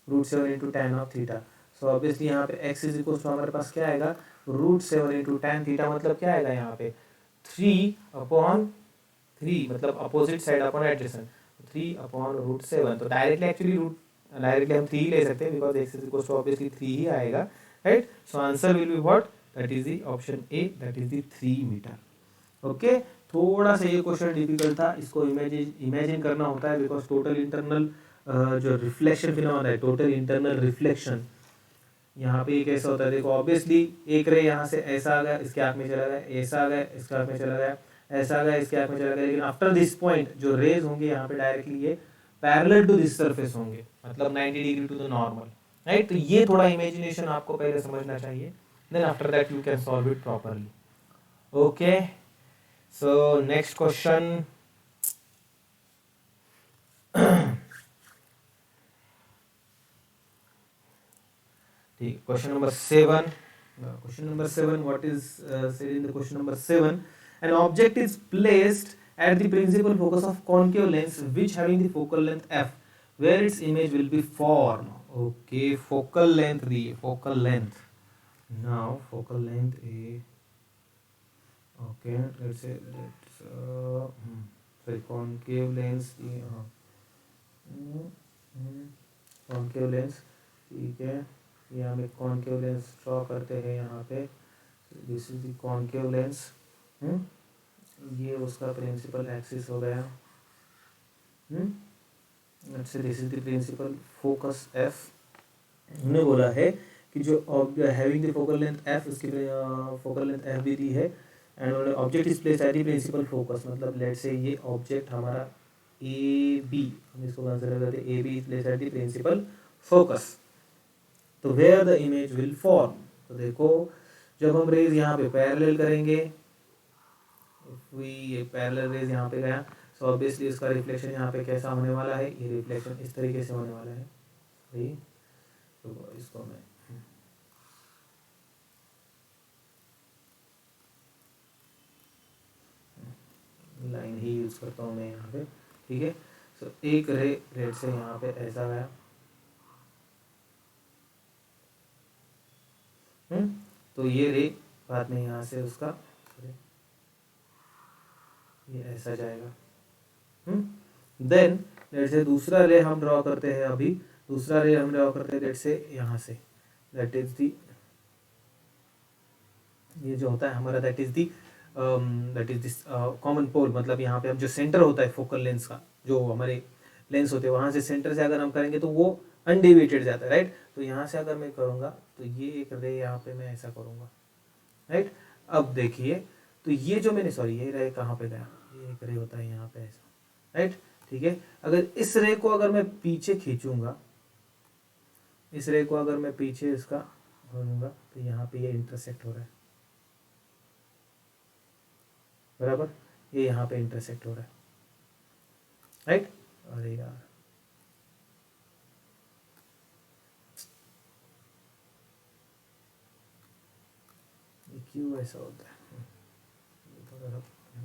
√7 into tan of theta. So obviously यहाँ पे x इज इक्वल टू हमारे पास क्या आएगा? √7 इंटू tan थीटा, मतलब क्या आएगा यहाँ पे? 3/3, मतलब अपोजिट साइड अपॉन एडजेसेंट, 3/√7। तो डायरेक्टली हम 3 ले सकते हैं, because x is equal to obviously 3 ही आएगा, right. So answer will be what? That is the option A, that is the 3 metre. Okay, थोड़ा सा ये क्वेश्चन डिफिकल्ट था, इसको इमेजिन करना होता है, बिकॉज टोटल इंटरनल जो रिफ्लेक्शन फिनोमेना है, टोटल इंटरनल रिफ्लेक्शन यहाँ पे कैसा होता है? देखो ऑब्वियसली एक रे यहाँ से ऐसा आ गया, इसके आँख में चला गया, ऐसा आ गया, इसके आँख में चला गया, ऐसा आएगा, इस कैप में चला गया, लेकिन आफ्टर दिस पॉइंट जो रेज होंगे यहाँ पे डायरेक्टली ये पैरेलल टू दिस सरफेस होंगे, मतलब 90 degree to the normal, right. तो ये थोड़ा इमेजिनेशन आपको पहले समझना चाहिए, then after that you can solve it properly. Okay, so next question, question number 7. Question number 7, what is said in the question number 7? An object is placed at the principal focus of concave lens which having the focal length f, where its image will be formed. Okay, focal length the focal length. Now focal length a, okay, let's say sorry, concave lens concave lens, ठीक है, ये हम एक concave lens draw करते हैं यहाँ पे, this is the concave lens, ये उसका प्रिंसिपल एक्सिस हो गया, अच्छा this is the principal focus f. हमने बोला है कि जो having the focal length f, उसकी फोकल लेंथ एफ भी दी है, and object is placed at the principal focus, मतलब लेट्स से ये ऑब्जेक्ट हमारा ए बी, हम इसको कंसीडर करते हैं, A B is placed at the principal focus, तो where the image will form. तो देखो जब हम रेज यहाँ पे पैरेलल करेंगे, ये पैरेलल रेज यहाँ पे गया, सो ऑब्वियसली इसका रिफ्लेक्शन यहाँ पे कैसा होने वाला है, ये रिफ्लेक्शन इस तरीके से होने वाला है, तो इसको मैं लाइन ही यूज करता हूँ मैं यहाँ पे, ठीक है। सो एक रे रेड से यहाँ पे ऐसा गया, तो ये रे बाद में यहाँ से उसका ये ऐसा जाएगा, देन लेट से दूसरा रे हम ड्रॉ करते हैं, अभी दूसरा रे हम ड्रॉ करते हैं लेट से यहाँ से, दैट इज दी, ये जो होता है हमारा दैट इज दिस कॉमन पोल, मतलब यहाँ पे हम जो सेंटर होता है फोकल लेंस का, जो हमारे लेंस होते हैं वहां से सेंटर से अगर हम करेंगे तो वो अनडिविएटेड जाता है, राइट। तो यहाँ से अगर मैं करूँगा तो ये एक रे यहाँ पे मैं ऐसा करूँगा, राइट। अब देखिए तो ये जो मैंने, सॉरी ये रे कहाँ पे गया, ये एक रे होता है यहाँ पे ऐसा, राइट, ठीक है। अगर इस रे को अगर मैं पीछे खींचूंगा, इस रे को अगर मैं पीछे इसका करूँगा तो यहाँ पे ये इंटरसेक्ट हो रहा है, बराबर, ये यहाँ पे इंटरसेक्ट हो रहा है, राइट। अरे यार क्यों ऐसा होता है,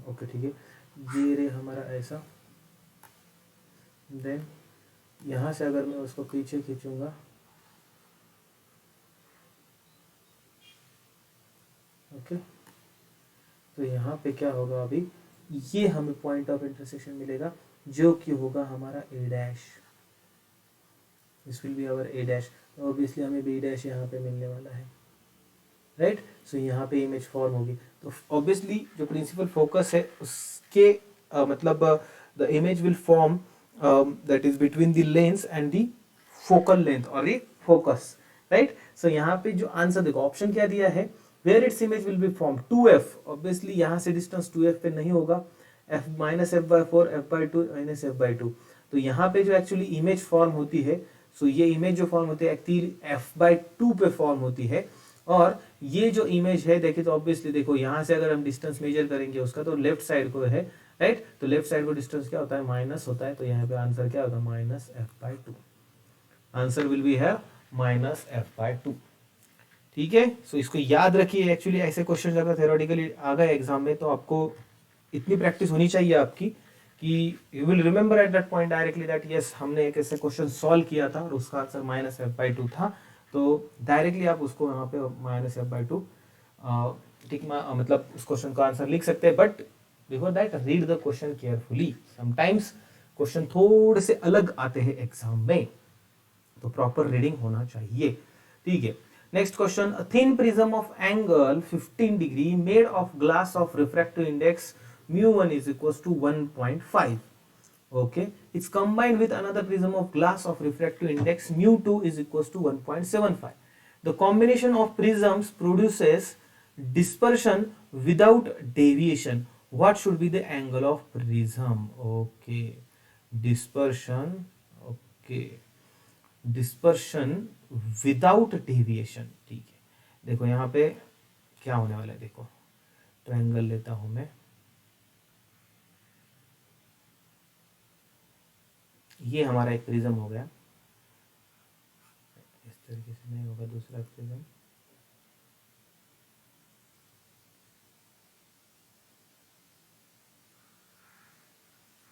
ओके ठीक है, ये रे हमारा ऐसा, देन यहाँ से अगर मैं उसको पीछे खींचूंगा, ओके, तो यहाँ पे क्या होगा, अभी ये हमें पॉइंट ऑफ इंटरसेक्शन मिलेगा जो कि होगा हमारा A dash, this will be our A dash, तो ऑब्वियसली हमें बी डैश यहाँ पे मिलने वाला है, राइट। सो यहाँ पे इमेज फॉर्म होगी, तो ऑब्वियसली जो प्रिंसिपल फोकस है उसके मतलब the image will form that is between the lens and the focal length और द फोकस, राइट। सो यहाँ पे जो आंसर देखो, ऑप्शन क्या दिया है, where its image will be form 2f, obviously यहाँ से डिस्टेंस 2f पे नहीं होगा, f minus f by 4, f by 2 minus f by 2, तो यहाँ पे जो एक्चुअली इमेज फॉर्म होती है, सो ये इमेज जो फॉर्म होती है एक्चुअली एफ बाई 2 पे फॉर्म होती है, और ये जो इमेज है देखिए तो ऑब्वियसली देखो यहाँ से अगर हम डिस्टेंस मेजर करेंगे उसका, तो लेफ्ट साइड को है, राइट, तो लेफ्ट साइड को डिस्टेंस क्या होता है, माइनस होता है, तो यहाँ पे आंसर क्या होगा, minus f by 2, answer will B है माइनस एफ बाई 2, ठीक है। सो इसको याद रखिए, एक्चुअली ऐसे क्वेश्चन अगर थ्योरेटिकली आ गए एग्जाम में तो आपको इतनी प्रैक्टिस होनी चाहिए आपकी कि you will remember at that point directly that yes हमने एक ऐसे क्वेश्चन सॉल्व किया था और उसका आंसर माइनस एफ बाई 2 था, तो डायरेक्टली आप उसको यहाँ पे माइनस एफ बाई 2 ठीक मतलब उस क्वेश्चन का आंसर लिख सकते हैं, but before that read the question carefully, sometimes question थोड़े से अलग आते हैं एग्जाम में, तो प्रॉपर रीडिंग होना चाहिए, ठीक है। Next question, a thin prism of angle 15 degree made of glass of refractive index mu1 is equals to 1.5, okay, it's combined with another prism of glass of refractive index mu2 is equals to 1.75, the combination of prisms produces dispersion without deviation, what should be the angle of prism? Okay, dispersion, okay, dispersion without deviation, ठीक है। देखो यहाँ पे क्या होने वाला है, देखो ट्रायंगल लेता हूं मैं, ये हमारा एक प्रिज्म हो गया, इस तरीके से नहीं होगा दूसरा प्रिज्म,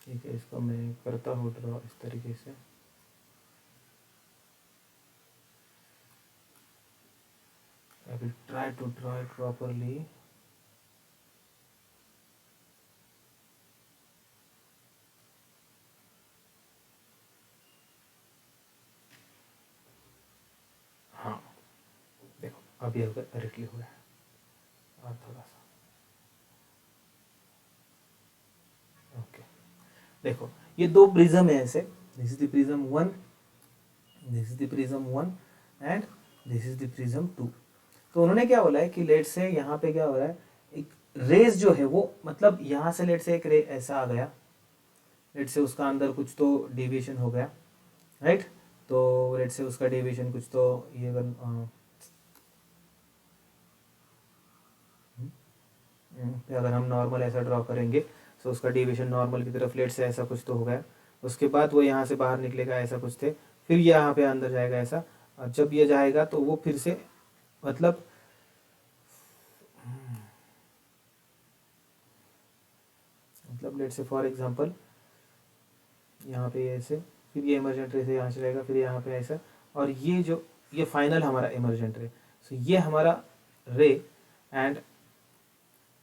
ठीक है। इसको मैं करता हूँ ड्रॉ इस तरीके से, I will try to draw it properly. हाँ देखो अभी अगर करेक्टली हुआ है, और थोड़ा सा, ओके। देखो ये दो प्रिज्म है ऐसे, this is the prism 1, this is the prism 1 and this is the prism 2। तो उन्होंने क्या बोला है कि लेट से यहाँ पे क्या हो रहा है, एक रेज जो है वो, मतलब यहाँ से लेट से एक रे ऐसा आ गया, लेट से उसका अंदर कुछ तो डेविएशन हो गया, राइट। तो लेट से उसका डेविएशन कुछ तो ये अगर हम नॉर्मल ऐसा ड्रॉ करेंगे तो उसका डेविएशन नॉर्मल की तरफ लेट से ऐसा कुछ तो हो गया, उसके बाद वो यहाँ से बाहर निकलेगा ऐसा कुछ थे, फिर ये यहाँ पे अंदर जाएगा ऐसा, और जब ये जाएगा तो वो फिर से मतलब लेट से फॉर एग्जांपल यहाँ पे ऐसे, फिर ये इमरजेंट रे से यहाँ से जाएगा, फिर यहाँ पे ऐसा, और ये जो ये फाइनल हमारा इमरजेंट रे, सो ये हमारा रे एंड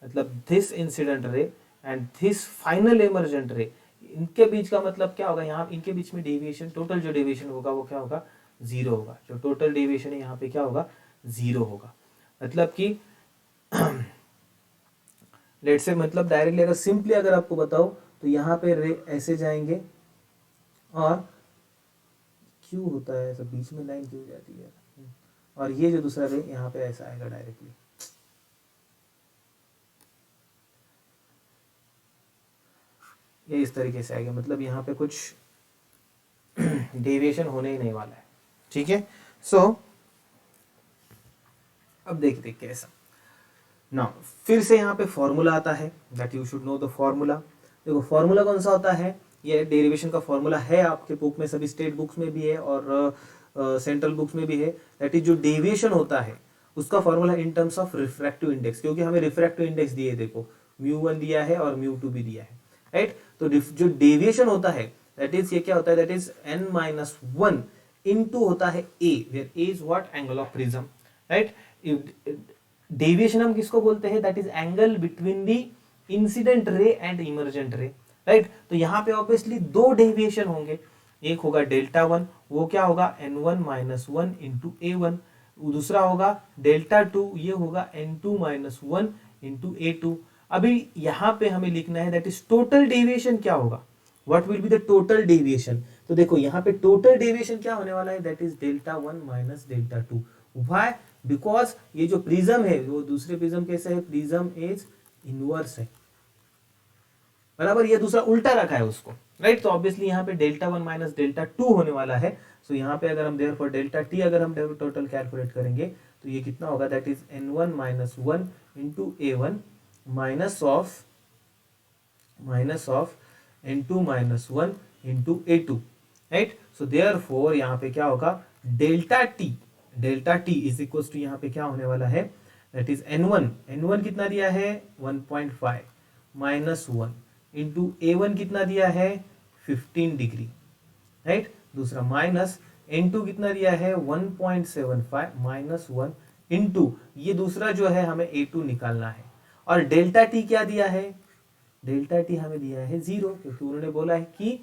मतलब this incident ray and this final emergent ray, इनके बीच का मतलब क्या होगा, यहाँ इनके बीच में डेविएशन, टोटल जो डेविएशन होगा वो क्या होगा, जीरो होगा। जो टोटल डेविएशन है यहाँ पे क्या होगा, जीरो होगा। मतलब कि लेट से मतलब डायरेक्टली अगर सिंपली अगर आपको बताओ तो यहाँ पे रे ऐसे जाएंगे, और क्यों होता है ऐसा, बीच में लाइन क्यों जाती है, और ये जो दूसरा रे यहाँ पे ऐसा आएगा डायरेक्टली, ये इस तरीके से आएगा, मतलब यहाँ पे कुछ डेविएशन होने ही नहीं वाला है, ठीक है। सो अब देखते कैसा ना, फिर से यहाँ पे फॉर्मूला आता है, that you should know the formula. देखो फॉर्मूला कौन सा होता है, ये डेरिवेशन का फॉर्मूला है आपके बुक में, सभी स्टेट बुक्स में भी है और सेंट्रल बुक्स में भी है। दैट इज जो डेविएशन होता है उसका formula in terms of refractive index, क्योंकि हमें रिफ्रैक्टिव इंडेक्स दिए, देखो μ1 दिया है और μ2 भी दिया है, राइट। तो जो डेविएशन होता है दैट इज ये क्या होता है, दैट इज n-1 इनटू होता है a, where a is what, angle of prism, right. Deviation हम किसको बोलते हैं, that is angle between the incident ray and emergent ray, right. तो यहाँ पे ऑब्वियसली दो डेविएशन होंगे, एक होगा डेल्टा 1, वो क्या होगा n1-1 इंटू a1, दूसरा होगा डेल्टा 2, ये होगा n2-1 इंटू a2। अभी यहाँ पे हमें लिखना है दैट इज टोटल डेविएशन क्या होगा, what will be the total deviation. तो देखो यहाँ पे टोटल डेविएशन क्या होने वाला है, that is delta 1 minus delta 2। Why, because ये जो प्रिज्म है वो दूसरे प्रिज्म कैसे है, प्रिज्म इज इनवर्स है, बराबर, ये दूसरा उल्टा रखा है उसको, राइट। तो ऑब्वियसली यहाँ पे डेल्टा 1 माइनस डेल्टा 2 होने वाला है। सो यहाँ पे अगर हम देयरफॉर डेल्टा टी अगर हम टोटल कैलकुलेट करेंगे तो ये कितना होगा, that is n1-1 into a1 minus of n2-1 into a2, right. So therefore यहाँ पे क्या होगा, delta t is equal to यहाँ पे क्या होने वाला है, दैट इज n1 कितना दिया है 1.5 माइनस 1 इंटू a1 कितना दिया है 15 डिग्री, राइट। दूसरा माइनस n2 कितना दिया है 1.75 माइनस 1 इंटू ये दूसरा जो है हमें a2 निकालना है, और डेल्टा टी क्या दिया है, डेल्टा टी हमें दिया है 0, क्योंकि उन्होंने बोला है कि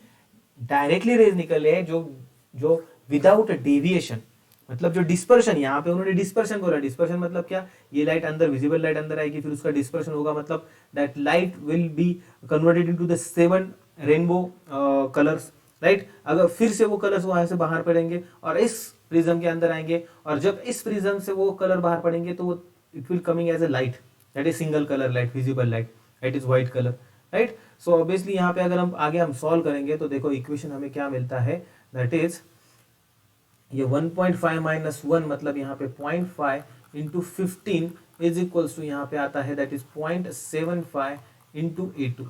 डायरेक्टली रेज निकले हैं जो विदाउट डेविएशन, मतलब जो डिस्पर्शन, यहाँ पे उन्होंने डिस्पर्शन बोला, डिस्पर्शन मतलब क्या, ये लाइट अंदर, विजिबल लाइट अंदर आएगी, फिर उसका डिस्पर्शन होगा, मतलब that light will be converted into the 7 rainbow colours, right. अगर फिर से वो कलर्स वहां से बाहर पड़ेंगे और इस प्रिज्म के अंदर आएंगे, और जब इस प्रिज्म से वो कलर बाहर पड़ेंगे तो वो it will coming as a light, that is single colour light, visible light, it is white colour, right. So obviously यहाँ पे अगर हम आगे हम सॉल्व करेंगे तो देखो इक्वेशन हमें क्या मिलता है, दैट इज ये 1.5 माइनस 1 मतलब यहाँ पे 0.5 इंटू 15 इज इक्वल्स टू यहाँ पे आता है that is 0.75 into A2,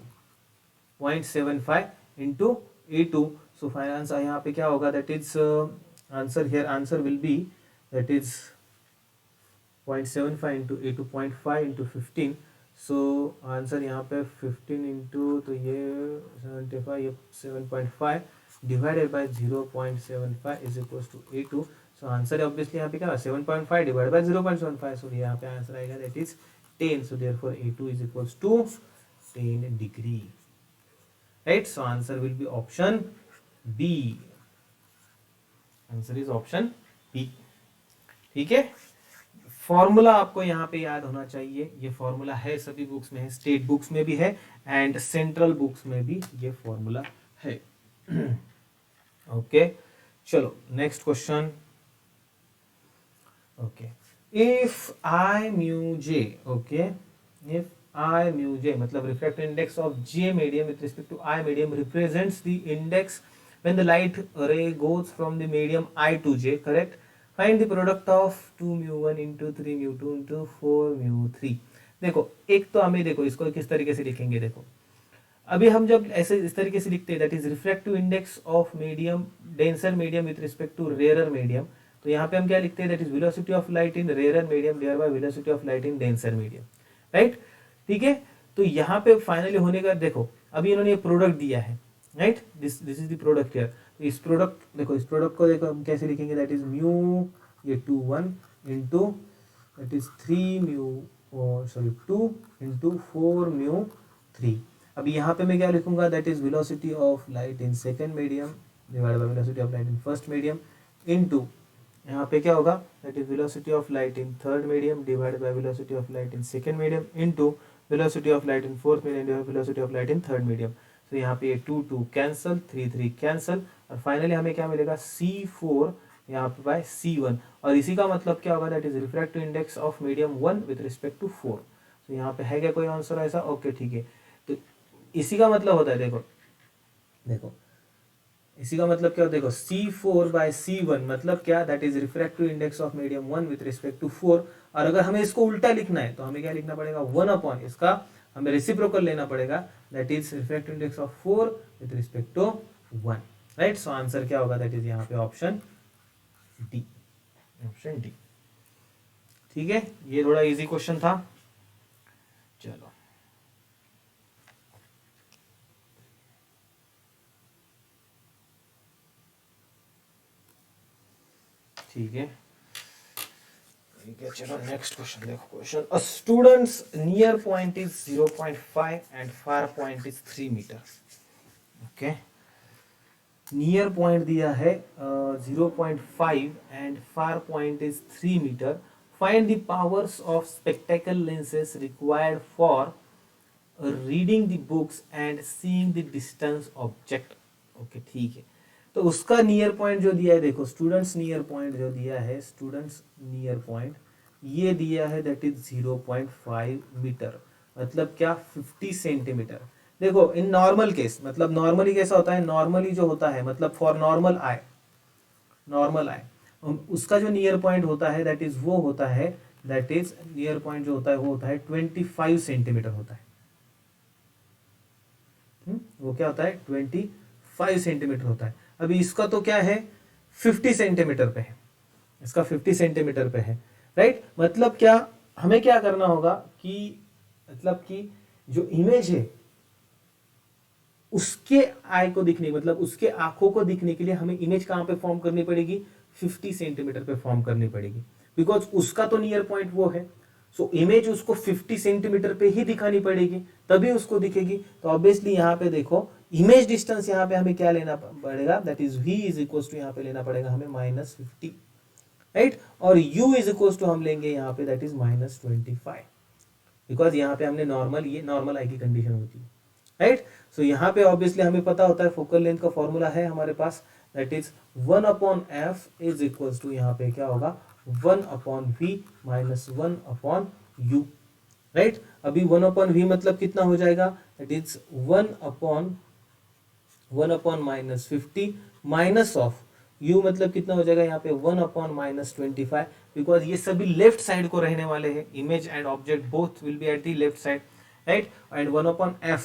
0.75 into A2। So final answer यहाँ पे क्या होगा, that is answer here, answer will be that is 0.75 into A2, 0.5 into 15। So answer यहाँ पे 15 इंटू तो ये 75, ये 7.5 divided by 0.75 is equal to A2। So answer obviously यहाँ पे क्या 7.5 डिवाइडेड बाय 0.75, सो यहाँ पे आंसर आएगा that is 10। So therefore A2 is equals to 10 degree, right. So answer will be option B, answer is option B, ठीक है। Formula आपको यहाँ पे याद होना चाहिए, ये फॉर्मूला है सभी बुक्स में है, स्टेट बुक्स में भी है एंड सेंट्रल बुक्स में भी ये फॉर्मूला है। ओके चलो next question. Okay if I mu J, okay if I mu J मतलब refractive index of J medium with respect to I medium represents the index when the light ray goes from the medium I to J, correct? Find the product of 2 mu1 into 3 mu2 into 4 mu3। देखो एक तो हमें देखो इसको किस तरीके से लिखेंगे, देखो अभी हम जब ऐसे इस तरीके से लिखते हैं that is refractive index of medium denser medium with respect to rarer medium, तो यहाँ पे हम क्या लिखते हैं that is velocity of light in rarer medium divided by velocity of light in denser medium, right, ठीक है। तो यहाँ पे फाइनली होने का देखो अभी इन्होंने ये प्रोडक्ट दिया है, right, this is the product here. तो इस प्रोडक्ट देखो, इस प्रोडक्ट को देखो हम कैसे लिखेंगे दैट इज म्यू ये 2 1 into that is 3 mu sorry 2 into 4 mu 3। अभी यहाँ पे मैं क्या लिखूंगा that is velocity of light in second medium divided by velocity of light in first medium into यहाँ पे क्या होगा that is velocity of light in third medium divided by velocity of light in second medium into velocity of light in fourth medium divided by velocity of light in third medium. तो यहाँ पे 2 2 cancel, 3 3 cancel और finally हमें क्या मिलेगा C4 यहाँ पे bye C1। और इसी का मतलब क्या होगा that is refractive index of medium 1 with respect to 4। तो यहाँ पे है क्या कोई आंसर ऐसा, ओके ठीक है। तो इसी का मतलब होता है देखो देखो इसी का मतलब क्या होता है देखो C4 बाय C1 मतलब क्या that is refractive index of medium 1 with respect to 4। और अगर हमें इसको उल्टा लिखना है तो हमें क्या लिखना पड़ेगा 1 अपॉन इसका हमें रेसिप्रोकल लेना पड़ेगा that is refractive index of 4 with respect to 1, right. So answer क्या होगा दैट इज यहाँ पे ऑप्शन डी, ऑप्शन डी, ठीक है। ये थोड़ा इजी क्वेश्चन था, चलो ठीक है ठीक है। चलो नेक्स्ट क्वेश्चन देखो, question a student's near point is 0.5 and far point is 3 metre. Okay near point दिया है 0.5 and far point is 3 metre. Find the powers of spectacle lenses required for reading the books and seeing the distance object. Okay ठीक है। तो उसका near point जो दिया है देखो स्टूडेंट्स नियर पॉइंट जो दिया है स्टूडेंट्स नियर पॉइंट ये दिया है दैट इज 0.5 मीटर मतलब क्या 50 सेंटीमीटर। देखो इन नॉर्मल केस मतलब नॉर्मली कैसा होता है, नॉर्मली जो होता है मतलब फॉर नॉर्मल आई उसका जो नियर पॉइंट होता है दैट इज वो होता है दैट इज नियर पॉइंट जो होता है वो होता है 25 सेंटीमीटर होता है। वो क्या होता है 25 सेंटीमीटर होता है। अभी इसका तो क्या है 50 सेंटीमीटर पे है, इसका 50 सेंटीमीटर पे है, राइट। मतलब क्या हमें क्या करना होगा कि मतलब कि जो इमेज है उसके आई को दिखने मतलब उसके आंखों को दिखने के लिए हमें इमेज कहां पे फॉर्म करनी पड़ेगी 50 सेंटीमीटर पे फॉर्म करनी पड़ेगी बिकॉज उसका तो नियर पॉइंट वो है। सो इमेज उसको 50 सेंटीमीटर पे ही दिखानी पड़ेगी तभी उसको दिखेगी। तो ऑब्वियसली यहाँ पे देखो इमेज डिस्टेंस यहाँ पे हमें क्या लेना पड़ेगा that is v is equal to यहाँ पे लेना पड़ेगा हमें -50, राइट। और u इज इक्वल टू हम लेंगे यहाँ पे दैट इज -25 बिकॉज यहाँ पे हमने नॉर्मल ये नॉर्मल आई की कंडीशन होती है, राइट। सो यहाँ पे ऑब्वियसली हमें पता होता है फोकल लेंथ का फॉर्मूला है हमारे पास that is 1/f is equal to यहाँ पे क्या होगा 1/v -1/u, राइट। अभी 1/v मतलब कितना हो जाएगा, that is 1/1 minus 50 minus of u मतलब कितना हो जाएगा यहाँ पे 1/-25, बिकॉज ये सभी लेफ्ट साइड को रहने वाले हैं, image and object both will be at the left side, right, and 1/f,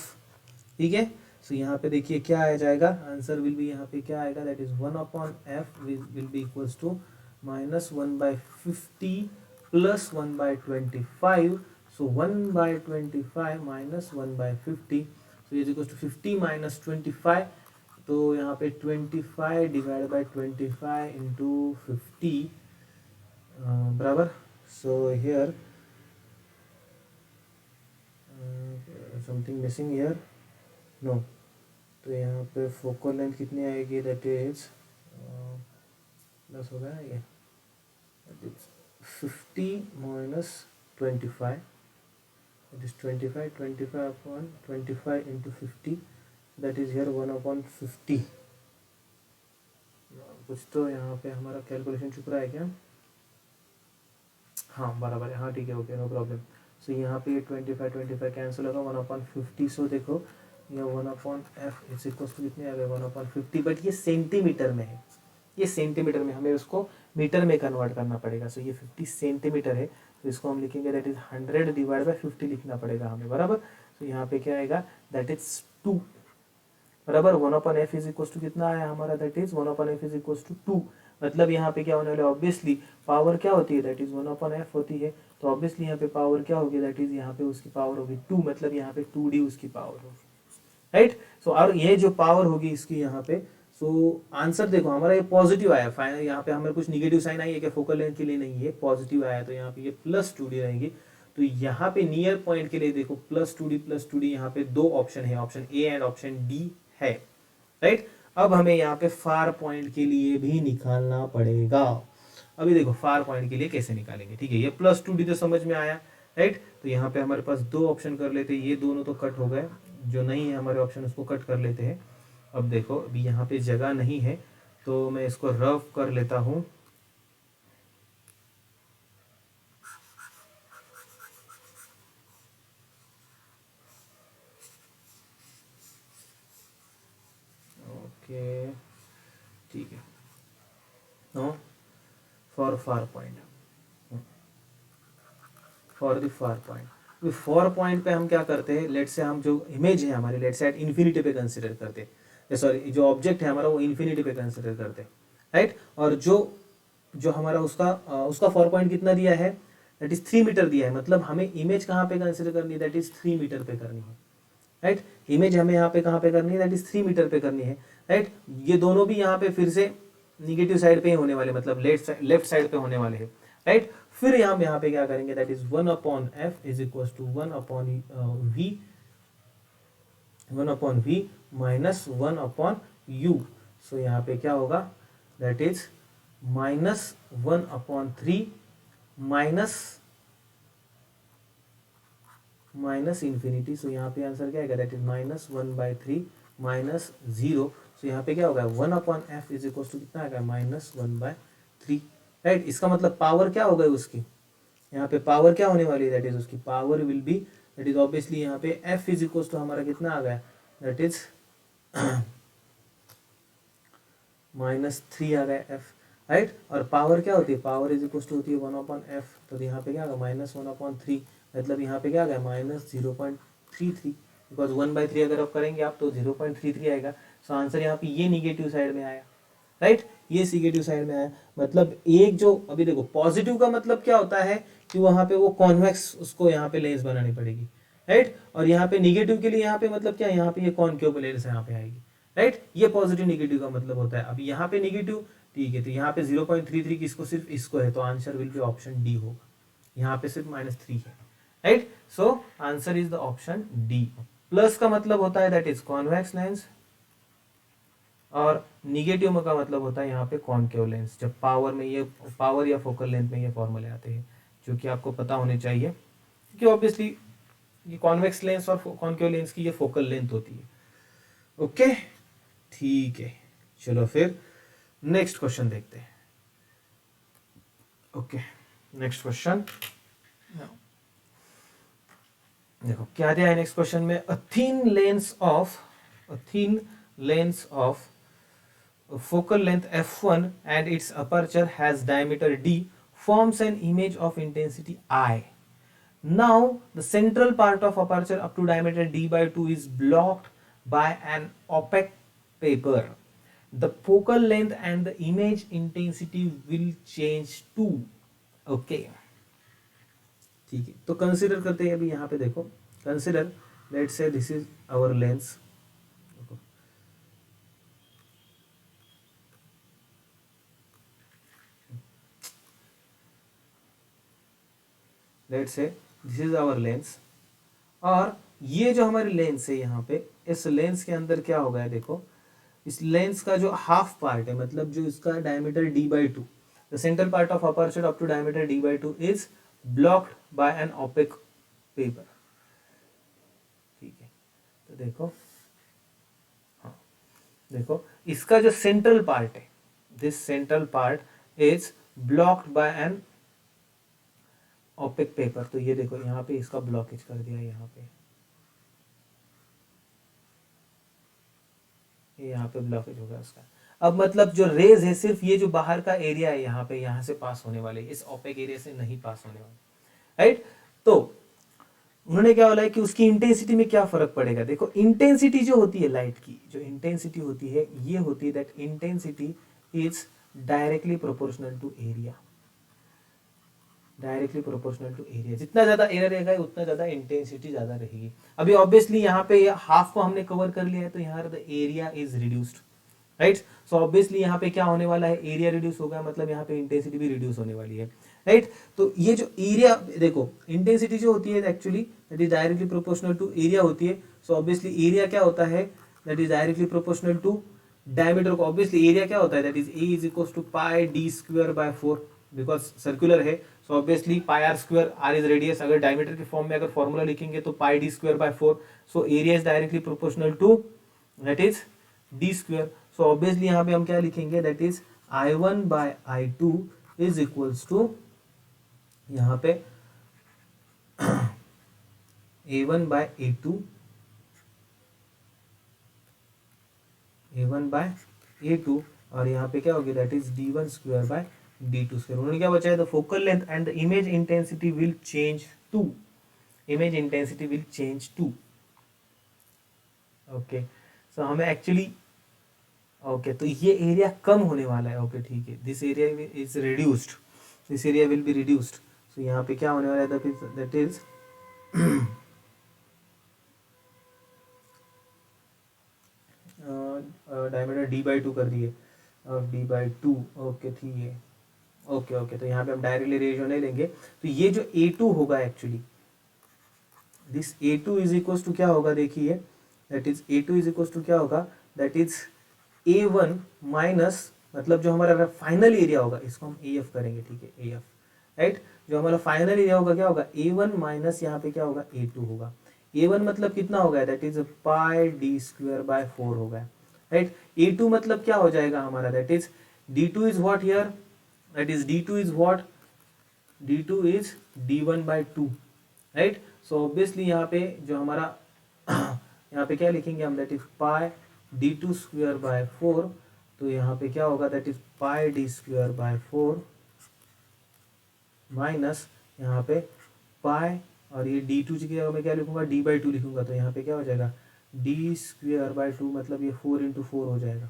ठीक है। सो यहाँ पे देखिए क्या आ जाएगा, आंसर विल बी यहाँ पे क्या आएगा, that is 1/f will be equals to -1/50 plus 1/25, so 1/25 minus 1/50, so is equals to 50 minus 25, तो यहाँ पे 25 डिवाइड बाय 25 इंटू 50 बराबर, so here something missing here, no, तो यहाँ पे फोकल लेंथ कितनी आएगी, दैट इज प्लस हो गया ये, that is 50 minus 25, that is 25 upon 25 into 50, that is here 1/50। कुछ तो यहाँ पे हमारा कैलकुलेशन चुक रहा है क्या, हाँ बराबर है, हाँ ठीक है, ओके, नो प्रॉब्लम। सो यहाँ पे 25 कैंसिल होगा, 1/50, सो देखो ये 1/f इज इक्वल टू कितने आ गए 1/50, बट ये सेंटीमीटर में है, ये सेंटीमीटर में, हमें उसको मीटर में कन्वर्ट करना पड़ेगा। सो ये 50 सेंटीमीटर है, तो इसको हम लिखेंगे दैट इज 100 डिवाइड बाय 50 लिखना पड़ेगा हमें, बराबर। तो यहाँ पे क्या आएगा, दैट इज 2, बराबर। 1/f इज इक्वल टू कितना आया हमारा, that is 1/f is equal to 2, मतलब यहाँ पे क्या होने वाला है, ऑब्वियसली पावर क्या होती है, दैट इज 1/f होती है, तो ऑब्वियसली यहाँ पे पावर क्या होगी, दैट इज यहाँ पे उसकी पावर होगी 2, मतलब यहाँ पे 2d उसकी पावर होगी, राइट। सो और ये जो पावर होगी इसकी यहाँ पे, सो आंसर देखो हमारा ये पॉजिटिव आया, फाइनल यहाँ पे हमें कुछ निगेटिव साइन आई है क्या, फोकल लेंथ के लिए नहीं है, पॉजिटिव आया, तो यहाँ पे ये +2d रहेगी। तो यहाँ पे नियर पॉइंट के लिए देखो +2d यहाँ पे दो ऑप्शन है, option A and option D है, राइट। अब हमें यहाँ पे फार पॉइंट के लिए भी निकालना पड़ेगा। अभी देखो फार पॉइंट के लिए कैसे निकालेंगे, ठीक है, ये +2d तो समझ में आया, राइट। तो यहाँ पे हमारे पास दो ऑप्शन कर लेते हैं, ये दोनों तो कट हो गए, जो नहीं है हमारे ऑप्शन उसको कट कर लेते हैं। अब देखो अभी यहाँ पे जगह नहीं है, तो मैं इसको रफ कर लेता हूँ, ओके ठीक है, no, for far point, for the far point, far point पे हम क्या करते हैं, लेट से हम जो इमेज है हमारी, लेट से एट इन्फिनिटी पे कंसिडर करते हैं, सॉरी जो ऑब्जेक्ट है हमारा वो इन्फिनिटी पे कंसिडर करते हैं, राइट। और जो जो हमारा उसका फॉर पॉइंट कितना दिया है, दैट इज 3 मीटर दिया है, मतलब हमें इमेज कहाँ पे कंसिडर करनी है, दैट इज 3 मीटर पे करनी है, राइट। इमेज हमें यहाँ पे कहाँ पे करनी है, दैट इज 3 मीटर पे करनी है, राइट। ये दोनों भी यहाँ पे फिर से निगेटिव साइड पे ही होने वाले, मतलब लेफ्ट साइड पे होने वाले हैं, राइट। फिर हम यहाँ पे क्या करेंगे, that is 1/f is equal to 1/v minus 1/u, so यहाँ पे क्या होगा, that is -1/3 minus infinity, so यहाँ पे आंसर क्या आएगा, दैट इज -1/3 माइनस 0, सो यहाँ पे क्या होगा 1/f इज इक्वल टू कितना आएगा -1/3, राइट। इसका मतलब पावर क्या हो गई उसकी, यहाँ पे पावर क्या होने वाली है, दैट इज उसकी power will be, that is obviously यहाँ पे f इज इक्वल टू हमारा कितना आ गया, दैट इज -3 आ गया f, राइट। और पावर क्या होती है, पावर इज इक्वल टू होती है 1/f, तो यहाँ पे क्या आ गया -1/3, मतलब यहाँ पे क्या आ गया -0.33, बिकॉज 1/3 अगर आप करेंगे आप तो 0.33 आएगा, सो आंसर यहाँ पे ये निगेटिव साइड में आया, राइट, ये निगेटिव साइड में आया। मतलब एक जो अभी देखो पॉजिटिव का मतलब क्या होता है कि वहां पे वो कॉन्वेक्स उसको यहाँ पे लेंस बनानी पड़ेगी, राइट। और यहाँ पे निगेटिव के लिए यहाँ पे मतलब क्या, यहाँ पे ये कॉनकेव लेंस यहाँ पे आएगी, राइट। ये पॉजिटिव निगेटिव का मतलब होता है। अब यहाँ पे निगेटिव, ठीक है, तो यहाँ पे 0.33 किसको, सिर्फ इसको है, तो answer will be option D होगा, यहाँ पे सिर्फ -3 है, right. So answer is the option D. Plus का मतलब होता है दैट इज कॉन्वेक्स लेंस, और निगेटिव का मतलब होता है यहाँ पे कॉनकेव लेंस। जब पावर में ये पावर या फोकल लेंथ में ये फॉर्मूले आते हैं, जो कि आपको पता होने चाहिए, क्योंकि ऑब्वियसली ये कॉन्वेक्स लेंस और कॉनकेव लेंस की ये फोकल लेंथ होती है, ओके ठीक है। चलो फिर नेक्स्ट क्वेश्चन देखते हैं, ओके नेक्स्ट क्वेश्चन, देखो क्या दिया है नेक्स्ट क्वेश्चन में, a thin lens of focal length f1 and its aperture has diameter d forms an image of intensity I. Now the central part of aperture up to diameter d by 2 is blocked by an opaque paper. The focal length and the image intensity will change too. Okay. ठीक है, तो consider करते हैं अभी यहाँ पे देखो, consider let's say this is our lens, let's say this is our lens, और ये जो हमारी लेंस है यहाँ पे, इस लेंस के अंदर क्या होगा है देखो, इस लेंस का जो हाफ पार्ट है, मतलब जो इसका diameter d by 2, the central part of aperture up to diameter d by 2 is blocked by an opaque paper. ठीक है, तो देखो, हाँ देखो इसका जो सेंट्रल पार्ट है, this central part is blocked by an opaque paper. तो ये देखो यहाँ पे इसका ब्लॉकेज कर दिया, यहाँ पे ब्लॉकेज होगा उसका। अब मतलब जो रेज है सिर्फ ये जो बाहर का एरिया है यहाँ पे, यहाँ से पास होने वाले, इस ओपेक एरिया से नहीं पास होने वाले, राइट। तो उन्होंने क्या बोला है कि उसकी इंटेंसिटी में क्या फर्क पड़ेगा। देखो इंटेंसिटी जो होती है लाइट की, जो इंटेंसिटी होती है ये होती है that intensity is directly proportional to area, directly proportional to area. जितना ज्यादा एरिया रहेगा उतना ज्यादा इंटेंसिटी ज्यादा रहेगी। अभी ऑब्वियसली यहाँ पे हाफ को हमने कवर कर लिया है, तो यहाँ the area is reduced, right. So obviously यहाँ पे क्या होने वाला है, एरिया रिड्यूस होगा, मतलब यहाँ पे इंटेंसिटी भी रिड्यूस होने वाली है, राइट। तो ये जो एरिया देखो, इंटेंसिटी जो होती है actually that is directly proportional to area होती है। सो ऑब्वियसली एरिया क्या होता है, that is directly proportional to diameter को। ऑब्वियसली एरिया क्या होता है, that is A is equal to pi D square by 4, because circular है। So obviously pi R square, R is radius, अगर diameter के फॉर्म में अगर फॉर्मूला लिखेंगे तो pi D square by 4। So area is directly proportional to that is D square. So obviously यहाँ पे हम क्या लिखेंगे, that is I1 by I2 is equals to यहाँ पे A1 bye A2, A1 bye A2, और यहाँ पे क्या होगी, that is D1 square by D2 square. उन्होंने क्या बचा है, the focal length and the image intensity will change to, image intensity will change to. Okay, so हमें एक्चुअली ओके तो ये एरिया कम होने वाला है। ओके ठीक है, this area is reduced, this area will be reduced. So यहाँ पे क्या होने वाला है, that is diameter d by 2 कर दिए, और d बाई 2। ओके ठीक है, ओके ओके, तो यहाँ पे हम डायरेक्टली रेशियो नहीं लेंगे। तो ये जो A2 होगा actually, this A2 is equal to क्या होगा, देखिए that is A2 is equal to क्या होगा, दैट इज A1 माइनस, मतलब जो हमारा फाइनल एरिया होगा इसको हम AF करेंगे, ठीक है AF, राइट। जो हमारा फाइनल एरिया होगा क्या होगा, A1 माइनस यहाँ पे क्या होगा, A2 होगा। A1 मतलब कितना होगा, that is pi D square by 4 होगा, राइट। A2 मतलब क्या हो जाएगा हमारा, that is D2 is what here, that is D2 is what, D2 is D1 by 2, right. So obviously यहाँ पे जो हमारा यहाँ पे क्या लिखेंगे हम, that is pi D2 square by 4। तो यहाँ पे क्या होगा, that is pi D square by 4 minus यहाँ पे पाई, और ये D2 की जगह मैं क्या लिखूंगा, D बाई 2 लिखूंगा। तो यहाँ पे क्या हो जाएगा, D स्क्वायर बाय 2, मतलब ये 4 इंटू 4 हो जाएगा।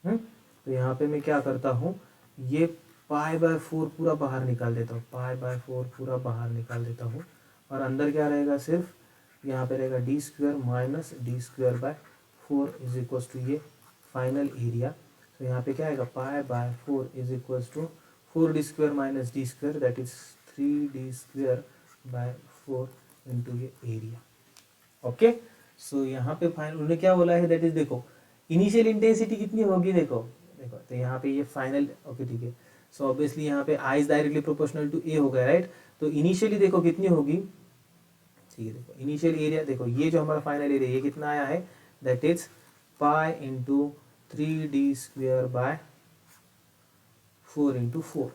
तो यहाँ पे मैं क्या करता हूँ, ये पाई बाय 4 पूरा बाहर निकाल देता हूँ, पाई बाय 4 पूरा बाहर निकाल देता हूँ, और अंदर क्या रहेगा, सिर्फ यहाँ पे रहेगा D square minus D square by 4 is equal to ये फाइनल एरिया। तो यहाँ पे क्या आएगा, pi by 4 is equal to 4d square minus D square, that is 3d square by 4 into ये एरिया। ओके, सो यहाँ पे फाइनल उन्होंने क्या बोला है, दैट इज देखो इनिशियल इंटेंसिटी कितनी होगी, देखो देखो तो यहाँ पे ये फाइनल, ओके ठीक है। सो ऑब्वियसली यहाँ पे I is directly proportional to ए हो गया, राइट। तो इनिशियली देखो कितनी होगी, ठीक है, देखो इनिशियल एरिया, देखो ये जो हमारा फाइनल एरिया ये कितना आया है, that is pi into 3d square by 4 into 4।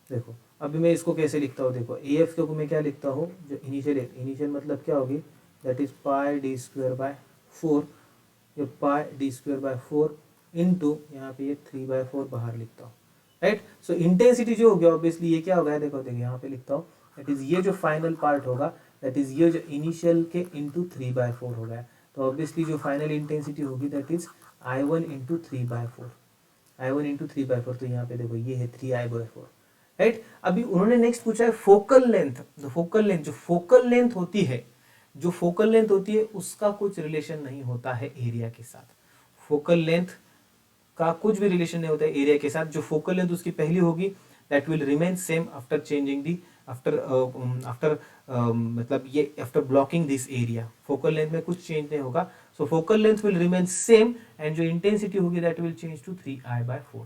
देखो अभी मैं इसको कैसे लिखता हूँ, देखो ए एफ को मैं क्या लिखता हूँ, जो इनिशियल मतलब क्या होगी, that is pi D square by 4, ये पाई डी स्क्वायर बाय 4 इंटू यहाँ पे ये 3/4 बाहर लिखता हूँ, राइट। सो इंटेंसिटी जो हो गया ऑब्वियसली ये क्या होगा, देखो यहाँ पे लिखता हूँ, दैट इज ये जो फाइनल पार्ट होगा, दैट इज ये जो इनिशियल के इंटू 3/4 हो गया, तो ऑब्वियसली जो फाइनल इंटेंसिटी होगी that is I1 into 3/4, I1 into 3/4, तो यहाँ पे देखो ये है 3I/4, राइट। अभी उन्होंने नेक्स्ट पूछा है फोकल लेंथ, जो फोकल लेंथ होती है, जो फोकल लेंथ होती है उसका कुछ रिलेशन नहीं होता है एरिया के साथ, फोकल लेंथ का कुछ भी रिलेशन नहीं होता है एरिया के साथ। जो फोकल लेंथ उसकी पहली होगी that will remain same after changing the after मतलब ये after blocking this area, focal length में कुछ चेंज नहीं होगा, so focal length will remain same and जो इंटेंसिटी होगी that will change to 3I/4।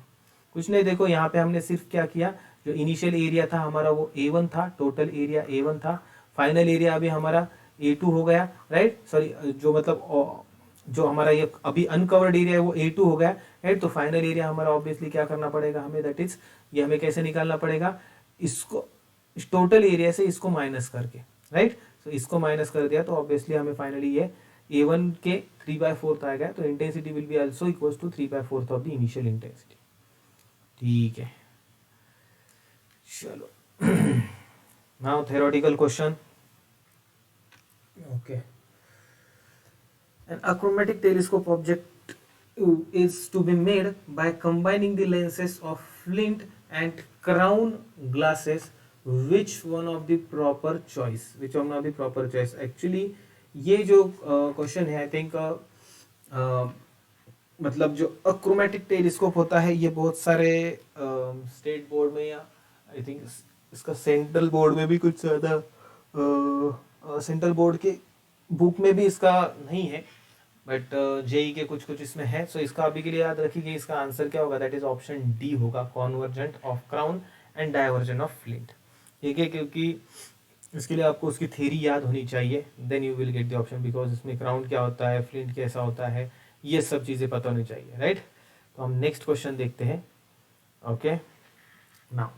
कुछ नहीं, देखो यहाँ पे हमने सिर्फ क्या किया, जो इनिशियल एरिया था हमारा वो A1 था, टोटल एरिया A1 था, फाइनल एरिया अभी हमारा A2 हो गया, राइट, सॉरी जो मतलब जो हमारा ये अभी अनकवर्ड एरिया है वो A2 हो गया, राइट। तो फाइनल एरिया हमारा ऑब्वियसली क्या करना पड़ेगा हमें, दैट इज ये हमें कैसे निकालना पड़ेगा, इसको इस टोटल एरिया से इसको माइनस करके, राइट। तो इसको माइनस कर दिया तो ऑब्वियसली हमें फाइनली ये A1 के 3/4 आएगा, तो intensity will be also equals to 3/4 of the initial intensity, ठीक है। चलो now theoretical question, okay. An achromatic telescope object is to be made by combining the lenses of flint and crown glasses. Which one of the proper choice? Which one of the proper choice? Actually, ये जो question है, I think मतलब जो achromatic telescope होता है ये बहुत सारे स्टेट बोर्ड में या आई थिंक इसका सेंट्रल बोर्ड में भी कुछ ज़्यादा सेंट्रल बोर्ड के बुक में भी इसका नहीं है, बट जेई के कुछ कुछ इसमें है। सो इसका अभी के लिए याद रखिए कि इसका आंसर क्या होगा, दैट इज ऑप्शन डी होगा, convergent of crown and divergent of flint, ठीक है, क्योंकि इसके लिए आपको उसकी थ्योरी याद होनी चाहिए, then you will get the option, because इसमें क्राउन क्या होता है, फ्लिंट कैसा होता है, ये सब चीज़ें पता होनी चाहिए, राइट। तो हम नेक्स्ट क्वेश्चन देखते हैं, ओके। नाउ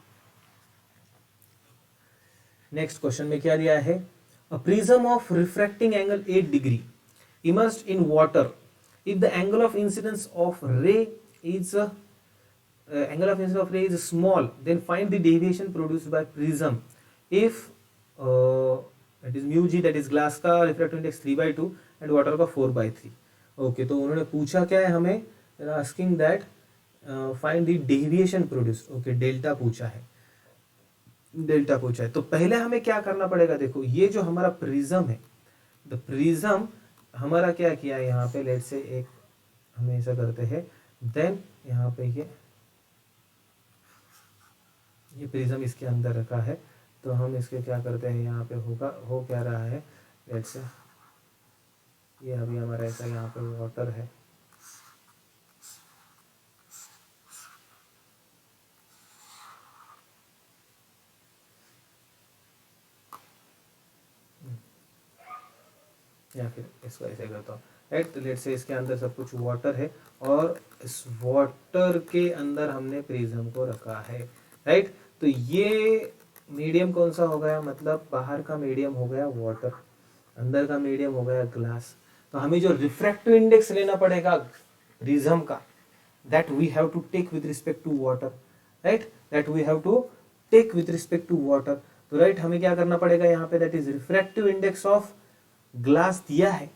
नेक्स्ट क्वेश्चन में क्या दिया है, a prism of refracting angle 8 degree immersed in water, if the angle of incidence of ray is small, then find the deviation produced by prism if that is mu g, that is glass का refractive index 3/2 and water का 4/3। Okay, तो उन्होंने पूछा क्या है हमें, asking that find the deviation produced, okay, delta पूछा है, डेल्टा पूछा है। तो पहले हमें क्या करना पड़ेगा, देखो ये जो हमारा प्रिज्म है, द प्रिज्म हमारा क्या किया है यहाँ पे, लेट से एक हम ऐसा करते हैं, देन यहाँ पे ये प्रिज्म इसके अंदर रखा है, तो हम इसके क्या करते हैं, यहाँ पे हो क्या रहा है, लेट से ये अभी हमारा ऐसा यहाँ पे वाटर है, या फिर इसको ऐसे करता हूँ, राइट। तो लेट से इसके अंदर सब कुछ वाटर है और इस वाटर के अंदर हमने प्रिज्म को रखा है, राइट। तो ये मीडियम कौन सा हो गया, मतलब बाहर का मीडियम हो गया वाटर, अंदर का मीडियम हो गया ग्लास। तो हमें जो रिफ्रैक्टिव इंडेक्स लेना पड़ेगा प्रिज्म का, that we have to take with respect to water, right, that we have to take with respect to water. तो राइट हमें क्या करना पड़ेगा यहाँ पे, that is refractive index of glass दिया है,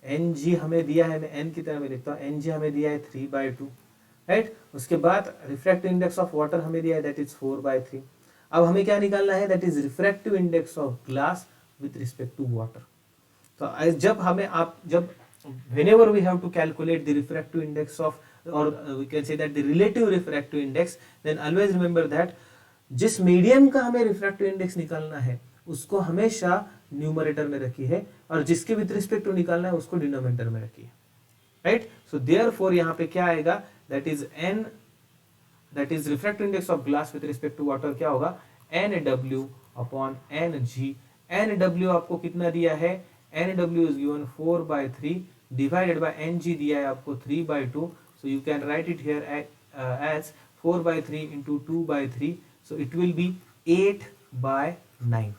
एन जी हमें दिया है, मैं एन की तरह में लिखता हूँ, एन जी हमें दिया है 3/2, राइट। उसके बाद रिफ्रैक्टिव इंडेक्स ऑफ वाटर हमें दिया है, दैट इज 4/3। अब हमें क्या निकालना है, that is refractive index of glass with respect to water. तो जब हमें जब whenever we have to calculate the refractive index of, or we can say that the relative refractive index, then always remember that जिस medium का हमें refractive index निकालना है उसको हमेशा न्यूमरेटर में रखी है, और जिसके विद रिस्पेक्ट टू निकालना है उसको डिनोमिनेटर में रखी है, राइट। सो देयरफॉर यहाँ पे क्या आएगा, that is N, that is refractive index of glass with respect to water, क्या होगा, NW अपॉन NG। NW आपको कितना दिया है, NW is given 4/3 divided by NG दिया है आपको 3/2, so you can write it here as 4/3 into 2/3, so it will be 8/9,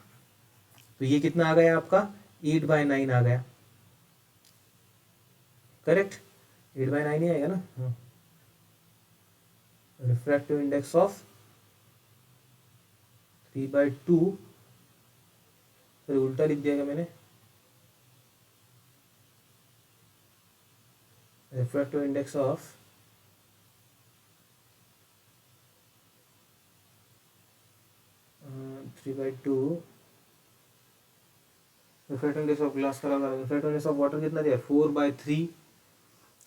तो ये कितना आ गया आपका 8/9 आ गया, करेक्ट, 8/9 ही आएगा ना। रिफ्रैक्टिव इंडेक्स ऑफ 3/2, सॉरी उल्टा लिख दिया मैंने, refractive index of 3/2, refractive index of glass का लगा, रिफ्रैक्टिव इंडेक्स ऑफ वाटर कितना दिया 4/3,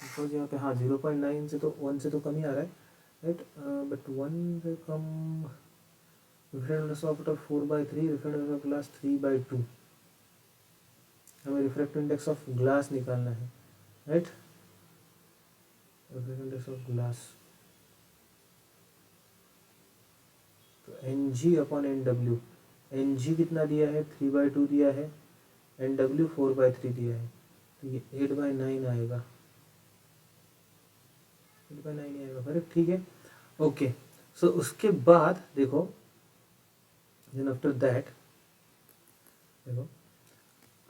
बिकॉज यहाँ पे हाँ 0.9 से तो 1 से तो कम ही आ रहा है, राइट, बट 1 से कम, refractive index of water 4/3, refractive index of glass 3/2, हमें रिफ्रैक्टिव इंडेक्स ऑफ ग्लास निकालना है, right, refractive index of glass, तो Ng/Nw, Ng कितना दिया है 3/2 दिया है, Nw 4/3 दिया है, तो ये 8/9 आएगा, 8/9 आएगा, करेक्ट, ठीक है, ओके। सो उसके बाद देखो, देन आफ्टर दैट देखो,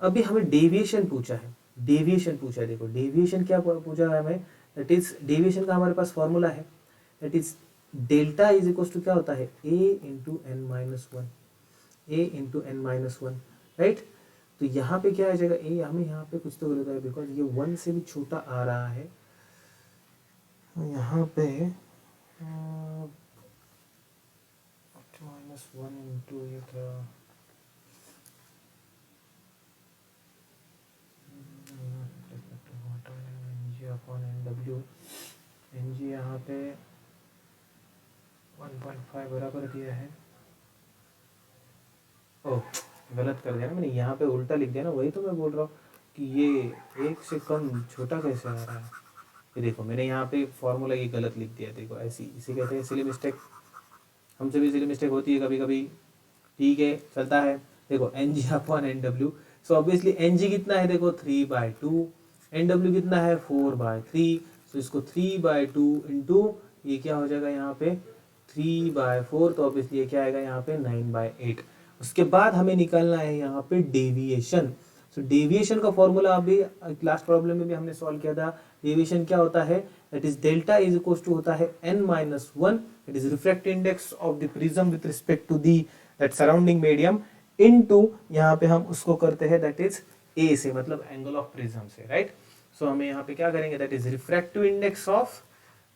अभी हमें डेविएशन पूछा है, डेविएशन पूछा है, देखो डेविएशन क्या पूछा है हमें, दैट इज डेविएशन का हमारे पास फॉर्मूला है, that is delta is equal to क्या होता है a/n-1, a/n-1, राइट, तो यहाँ पे क्या आ जाएगा ए, हमें यहाँ पे कुछ तो गलत है बिकॉज ये 1 से भी छोटा आ रहा है, यहाँ पे -1 इंटू ये था Ng/Nw, Ng यहाँ पे 1.5 बराबर दिया है, ओह गलत कर दिया ना मैंने, यहाँ पे उल्टा लिख दिया ना, वही तो मैं बोल रहा हूँ कि ये 1 से कम छोटा कैसे आ रहा है, ये देखो मैंने यहाँ पे फॉर्मूला ये गलत लिख दिया, देखो ऐसी इसी कहते हैं सिली मिस्टेक, हमसे भी सिली मिस्टेक होती है कभी कभी, ठीक है चलता है, देखो Ng/Nw, सो ऑब्वियसली Ng कितना है देखो 3/2, Nw कितना है 4/3, तो इसको 3/2 इंटू ये क्या हो जाएगा यहाँ पे 3/4, तो ऑब्वियसली ये क्या आएगा यहाँ पे 9/8। उसके बाद हमें निकालना है यहाँ पे डेविएशन, सो डेविएशन का फॉर्मूला अभी लास्ट प्रॉब्लम में भी हमने सॉल्व किया था, डेविएशन क्या होता है, that is delta is equal to होता है n-1, it is refractive index of the prism with respect to the that surrounding medium, into यहाँ पे हम उसको करते हैं दैट इज a से, मतलब एंगल ऑफ प्रिज्म से, राइट, सो हमें यहाँ पे क्या करेंगे, that is refractive index of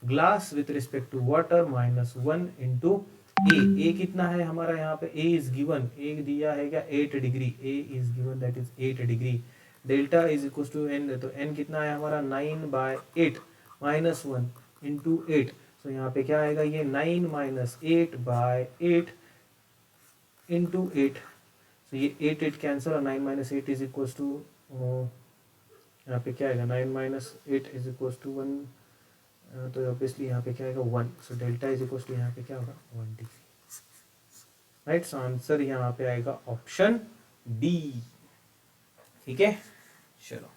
glass with respect to water -1 into A कितना है हमारा यहाँ पे, ए इज गिवन, ए दिया है क्या 8 degree, A is given that is 8 degree, delta is equal to N, तो एन कितना है हमारा 9/8 -1 इंटू 8, तो यहाँ पे क्या आएगा ये 9 - 8/8 इंटू 8, तो ये 8 कैंसिल, और 9 - 8 इज इक्वल टू, यहाँ पे क्या आएगा 9 - 8 इज इक्वल टू 1, तो ऑब्वियसली यहाँ पे क्या आएगा 1, so delta is equal to यहाँ पे क्या होगा 1 डिग्री, राइट, सो आंसर यहाँ पे आएगा ऑप्शन डी, ठीक है, चलो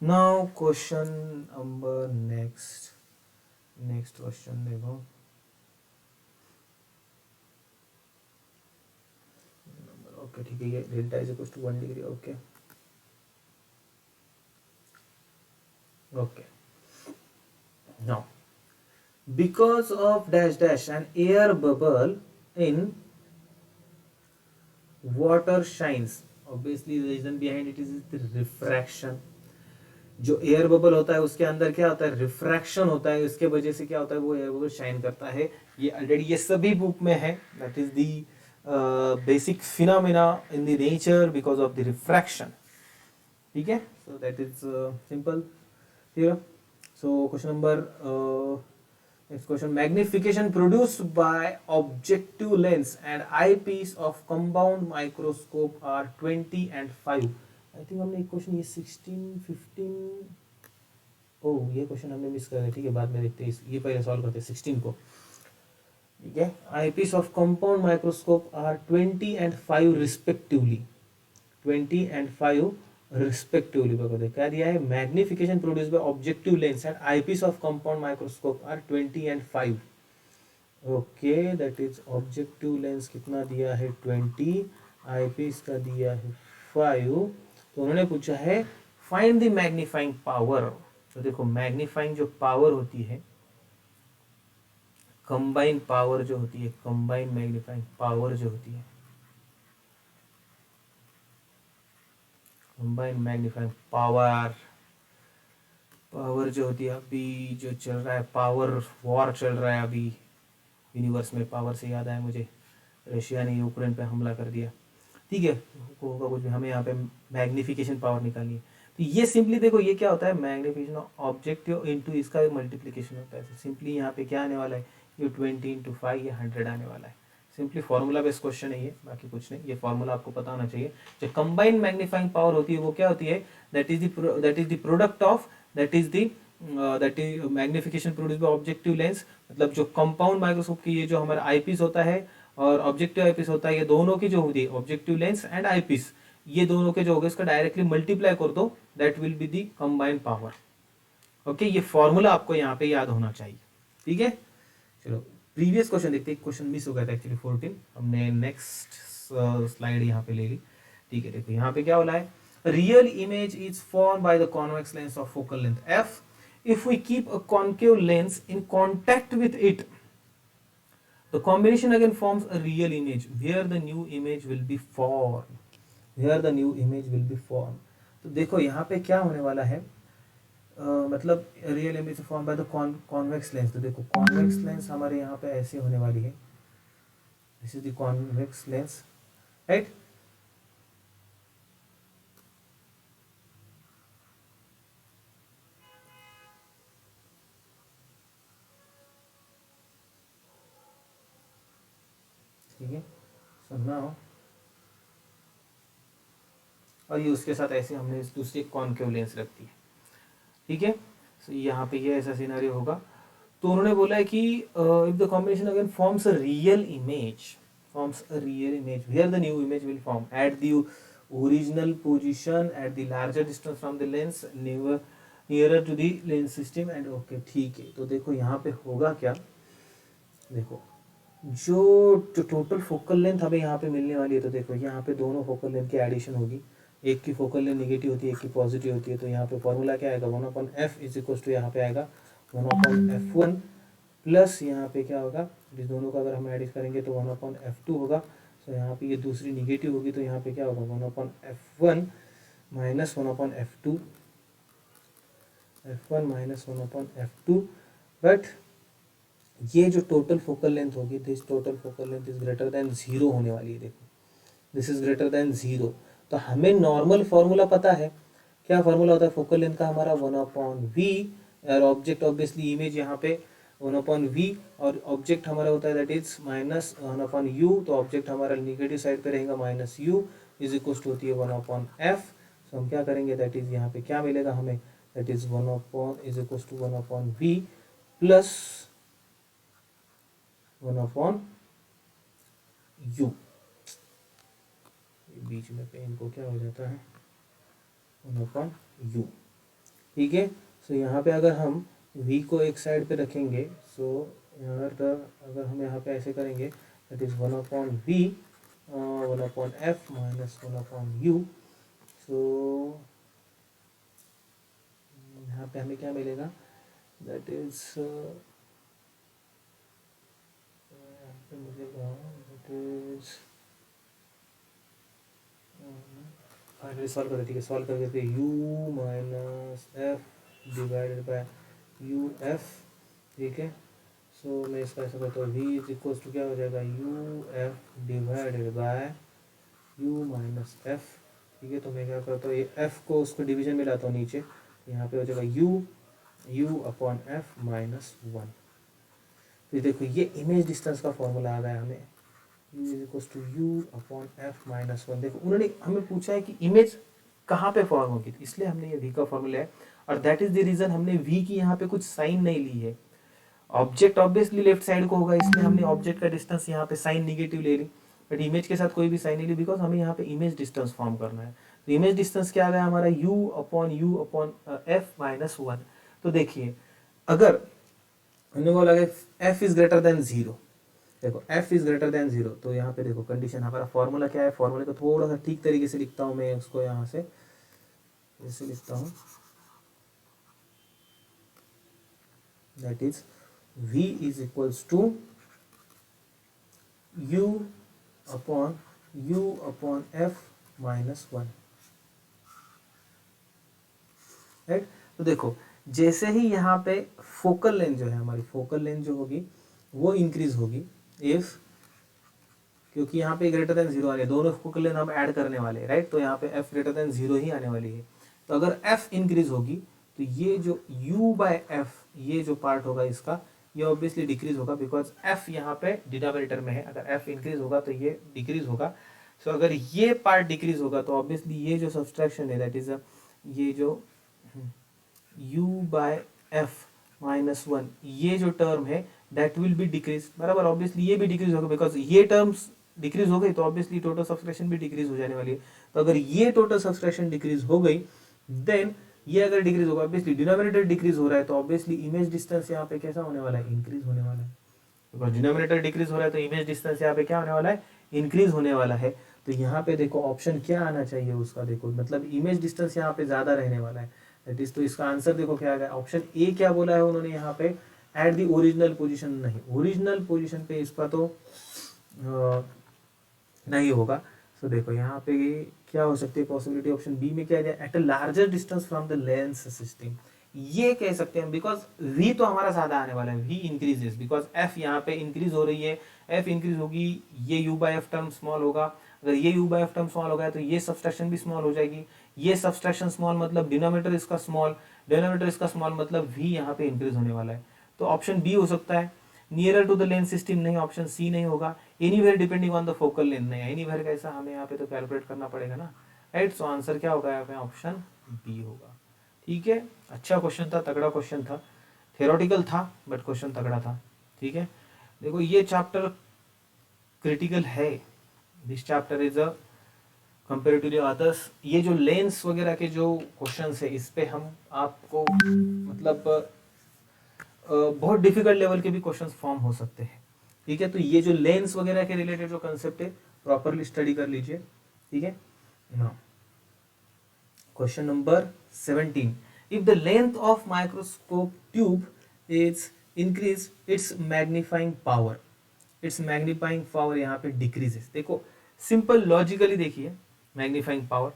now question number next question देखो, ओके ठीक है, ये delta is equal to 1 degree, okay okay, now because of dash dash an air bubble in water shines, obviously the reason behind it is the refraction, जो air bubble होता है उसके अंदर क्या होता है रिफ्रैक्शन होता है, इसके वजह से क्या होता है वो एयर बबल शाइन करता है, ये ऑलरेडी ये सभी बुक में है, that is the basic phenomena in the nature because of the refraction, ठीक है, सो that is simple here. So question number next question, magnification produced by objective lens and eyepiece of compound microscope are 20 and 5, I think हमने एक question ये 16 15 ओह ये question हमने miss कर दिया, ठीक है बाद में देखते हैं, ये पहले सॉल्व करते हैं 16 को, ठीक है, eyepiece of compound microscope are 20 and 5 respectively, 20 and 5 respectively, बता क्या दिया है, magnification produced by objective lens and eyepiece of compound microscope are 20 and 5, okay, that is objective lens कितना दिया है 20, आईपीस का दिया है 5। तो उन्होंने पूछा है फाइंड द मैग्नीफाइंग पावर। तो देखो मैग्नीफाइंग जो पावर होती है, कंबाइन पावर जो होती है, कंबाइन मैग्नीफाइंग पावर जो होती है, कंबाइन मैग्नीफाइंग पावर, पावर जो होती है, अभी जो चल रहा है पावर वॉर चल रहा है अभी यूनिवर्स में, पावर से याद आया मुझे, रशिया ने यूक्रेन पे हमला कर दिया, ठीक है, होगा कुछ भी, हमें यहाँ पे मैग्निफिकेशन पावर निकालनी है। तो ये सिंपली देखो ये क्या होता है, मैग्निफिकेशन ऑब्जेक्टिव इंटू इसका मल्टीप्लीकेशन होता है। सिंपली यहाँ पे क्या आने वाला है, ये 20 इंटू 5 ये 100 आने वाला है। सिंपली फॉर्मूला बेस्ड क्वेश्चन है ये, बाकी कुछ नहीं, ये फॉर्मूला आपको पता होना चाहिए। जो कंबाइंड मैग्नीफाइंग पावर होती है वो क्या होती है, that is the product of, that is magnification produced by objective lens, मतलब जो कंपाउंड माइक्रोस्कोप की ये जो हमारा आईपीस होता है और ऑब्जेक्टिव आईपीस होता है, ये दोनों की जो होती है ऑब्जेक्टिव लेंस एंड आईपीस, ये दोनों के जो होगा इसका डायरेक्टली मल्टीप्लाई कर दो, that will be the combined power. Okay, ये फॉर्मूला आपको यहाँ पे याद होना चाहिए, ठीक है। चलो प्रीवियस क्वेश्चन देखते हैं, क्वेश्चन मिस हो गया था एक्चुअली 14, हमने नेक्स्ट स्लाइड यहाँ पे ले ली, ठीक है। देखो यहाँ पे क्या बोला है, real image is form by the convex lens of focal length F if we keep a concave lens in contact with it, the combination again forms a real image where the new image will be formed, where the new image will be formed। तो देखो यहाँ पे क्या होने वाला है, मतलब real image form by the convex lens. तो देखो कॉन्वेक्स लेंस हमारे यहाँ पे ऐसे होने वाली है, this is the convex lens, right. ठीक है, सो नाउ, और ये उसके साथ ऐसे हमने इस दूसरी कॉन्केव लेंस रख दी है, ठीक है। so यहाँ पे ये ऐसा सिनेरियो होगा। तो उन्होंने बोला है कि if the combination again forms a real image, forms a real image where the new image will form at the original position at the larger distance from the lens nearer to the lens system and okay, ठीक है। तो देखो यहाँ पे होगा क्या, देखो जो टोटल फोकल लेंथ हमें यहाँ पे मिलने वाली है, तो देखो यहाँ पे दोनों फोकल लेंथ की एडिशन होगी, एक की फोकल लेंथ नेगेटिव होती है, एक की पॉजिटिव होती है। तो यहाँ पे फॉर्मूला क्या आएगा, 1/f इज इक्वल टू, यहाँ पे आएगा 1/f1 प्लस यहाँ पे क्या होगा, इस दोनों का अगर हम एडिट करेंगे तो 1/f2 होगा। तो यहाँ पे ये दूसरी निगेटिव होगी, तो यहाँ पे क्या होगा 1/f1 minus 1/f2, f1 minus 1/f2। But ये जो टोटल फोकल लेंथ होगी, this total focal length is greater than 0 होने वाली है। देखो दिस इज ग्रेटर देन 0। तो हमें नॉर्मल फॉर्मूला पता है, क्या फॉर्मूला होता है फोकल लेंथ का हमारा 1/v, और ऑब्जेक्ट ऑब्वियसली इमेज यहाँ पे 1/v, और ऑब्जेक्ट हमारा होता है दैट इज माइनस 1/u। तो ऑब्जेक्ट हमारा निगेटिव साइड पे रहेगा minus u is equal to होती है 1/f। तो हम क्या करेंगे, दैट इज यहाँ पे क्या मिलेगा हमें, that is 1 is equal to 1/v plus 1/u, बीच में पे इनको क्या हो जाता है 1/u, ठीक है। सो यहाँ पे अगर हम v को एक साइड पे रखेंगे, सो अगर हम यहाँ पे ऐसे करेंगे, that is 1/v 1/f minus 1/u। So यहाँ पे हमें क्या मिलेगा, दैट इज मिलेगा, दैट इज फाइनली सॉल्व कर, ठीक है, सॉल्व करके फिर u minus F divided by U F, ठीक है। सो मैं इसका ऐसा करता हूँ, v इज इक्वल टू क्या हो जाएगा, U F divided by you minus F, ठीक है। तो मैं क्या करता हूँ, ये f को उसको डिवीजन में लाता हूँ नीचे, यहाँ पे हो जाएगा u अपॉन एफ माइनस 1। तो देखो ये इमेज डिस्टेंस का फॉर्मूला आ गया हमें, u is equal to u upon F minus 1। देखो उन्होंने हमें पूछा है कि इमेज कहाँ पे फॉर्म होगी, इसलिए हमने ये v का फॉर्मूला है, और दैट इज द रीजन हमने v की यहाँ पे कुछ साइन नहीं ली है। ऑब्जेक्ट ऑब्वियसली लेफ्ट साइड को होगा, इसलिए हमने ऑब्जेक्ट का डिस्टेंस यहाँ पे साइन निगेटिव ले ली, बट इमेज के साथ कोई भी साइन नहीं ली, बिकॉज हमें यहाँ पे इमेज डिस्टेंस फॉर्म करना है। तो इमेज डिस्टेंस क्या आ गया हमारा, u अपॉन एफ माइनस 1। तो देखिए अगर हमने बोला f इज ग्रेटर देन 0, देखो f इज ग्रेटर देन 0, तो यहाँ पे देखो कंडीशन, हमारा फॉर्मूला क्या है, फॉर्मूले को थोड़ा सा ठीक तरीके से लिखता हूँ मैं उसको, यहाँ से जैसे लिखता हूँ, that is v is equals to u upon f minus 1, right. तो देखो जैसे ही यहाँ पे फोकल लेंथ जो है, हमारी फोकल लेंथ जो होगी वो इंक्रीज होगी इफ, क्योंकि यहाँ पे ग्रेटर देन 0 आ रही है, दोनों फोकल लेंथ हम ऐड करने वाले हैं, राइट। तो यहाँ पे f ग्रेटर देन 0 ही आने वाली है। तो अगर f इंक्रीज होगी तो ये जो u बाय f, ये जो पार्ट होगा इसका, ये ऑब्वियसली डिक्रीज होगा, बिकॉज f यहाँ पे डिनोमिनेटर में है। अगर f इंक्रीज होगा तो ये डिक्रीज होगा। सो अगर ये पार्ट डिक्रीज होगा तो ऑब्वियसली ये जो सब्सट्रैक्शन है, दैट इज ये जो u बाय f माइनस 1, ये जो टर्म है दैट विल बी डिक्रीज, बराबर। ऑब्वियसली ये भी डिक्रीज होगा, बिकॉज ये टर्म्स डिक्रीज हो गई तो ऑब्वियसली टोटल सब्सट्रैक्शन भी डिक्रीज हो जाने वाली है। तो अगर ये टोटल सब्सट्रैक्शन डिक्रीज हो गई, देन ये अगर डिक्रीज होगा, ऑब्वियसली डिनोमिनेटर डिक्रीज हो रहा है, तो ऑब्वियसली इमेज डिस्टेंस यहाँ पे कैसा होने वाला है, इंक्रीज होने वाला है। बिकॉज डिनोमिनेटर डिक्रीज हो रहा है तो इमेज डिस्टेंस यहाँ पे क्या होने वाला है, इंक्रीज होने वाला है। तो यहाँ पे देखो ऑप्शन क्या आना चाहिए उसका, देखो मतलब इमेज डिस्टेंस यहाँ पे ज्यादा रहने वाला है, दैट इज। तो इसका आंसर देखो क्या आ गया, ऑप्शन ए क्या बोला है उन्होंने यहाँ पे, एट दी ओरिजिनल पोजीशन, नहीं, ओरिजिनल पोजीशन पे इसका तो नहीं होगा। सो देखो यहाँ पे क्या हो सकती है पॉसिबिलिटी, ऑप्शन बी में क्या है, at a larger distance from the lens system, ये कह सकते हैं, बिकॉज v तो हमारा ज्यादा आने वाला है, v इंक्रीजेस, बिकॉज f यहाँ पे इंक्रीज हो रही है, f इंक्रीज होगी, ये u by f term small होगा। अगर ये u by f term small हो गया तो ये सब्सट्रैक्शन भी स्मॉल हो जाएगी, ये सब्सट्रैक्शन स्मॉल मतलब डिनोमिनेटर इसका स्मॉल, डिनोमिनेटर इसका स्मॉल मतलब v यहाँ पे इंक्रीज होने वाला है। तो ऑप्शन बी हो सकता है। Nearer to the lens system नहीं, ऑप्शन सी नहीं होगा। Anywhere depending on the focal length नहीं, एनीवेयर कैसा हमें यहाँ पे तो कैलकुलेट करना पड़ेगा ना, राइट। सो आंसर क्या होगा यहाँ पे, ऑप्शन बी होगा। ठीक है, अच्छा क्वेश्चन था, तगड़ा क्वेश्चन था, थियोरेटिकल था बट क्वेश्चन तगड़ा था। ठीक है, देखो ये चैप्टर क्रिटिकल है, this chapter is a comparatively others. ये जो लेंस वगैरह के जो क्वेश्चंस है, इस पे हम आपको मतलब बहुत डिफिकल्ट लेवल के भी क्वेश्चंस फॉर्म हो सकते हैं। ठीक है, तो ये जो लेंस वगैरह के रिलेटेड जो कंसेप्ट है प्रॉपरली स्टडी कर लीजिए। ठीक है, question number 17, if the length of microscope tube is increased, its magnifying power यहाँ पे decreases। देखो सिंपल लॉजिकली देखिए, मैग्नीफाइंग पावर,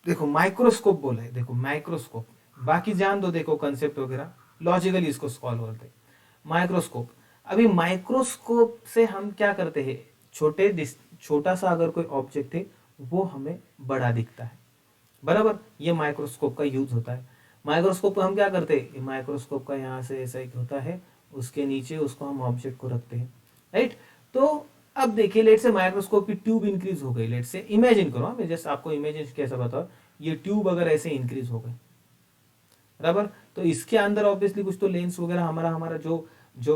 देखो माइक्रोस्कोप बोला है, देखो माइक्रोस्कोप, बाकी जान दो, देखो कंसेप्ट वगैरह, लॉजिकली इसको सॉल्व करते। माइक्रोस्कोप, अभी माइक्रोस्कोप से हम क्या करते हैं, छोटा सा अगर कोई ऑब्जेक्ट है वो हमें बड़ा दिखता है, बराबर, ये माइक्रोस्कोप का यूज होता है। माइक्रोस्कोप को हम क्या करते हैं, माइक्रोस्कोप का यहाँ से ऐसा एक होता है, उसके नीचे उसको हम ऑब्जेक्ट को रखते हैं, राइट। तो अब देखिए, लेट से माइक्रोस्कोप की ट्यूब इंक्रीज हो गई, लेट से इमेजिन करो, मैं जस्ट आपको इमेजिन कैसा बताओ, ये ट्यूब अगर ऐसे इंक्रीज हो गई, बराबर, तो इसके अंदर ऑब्वियसली कुछ तो लेंस वगैरह हमारा जो जो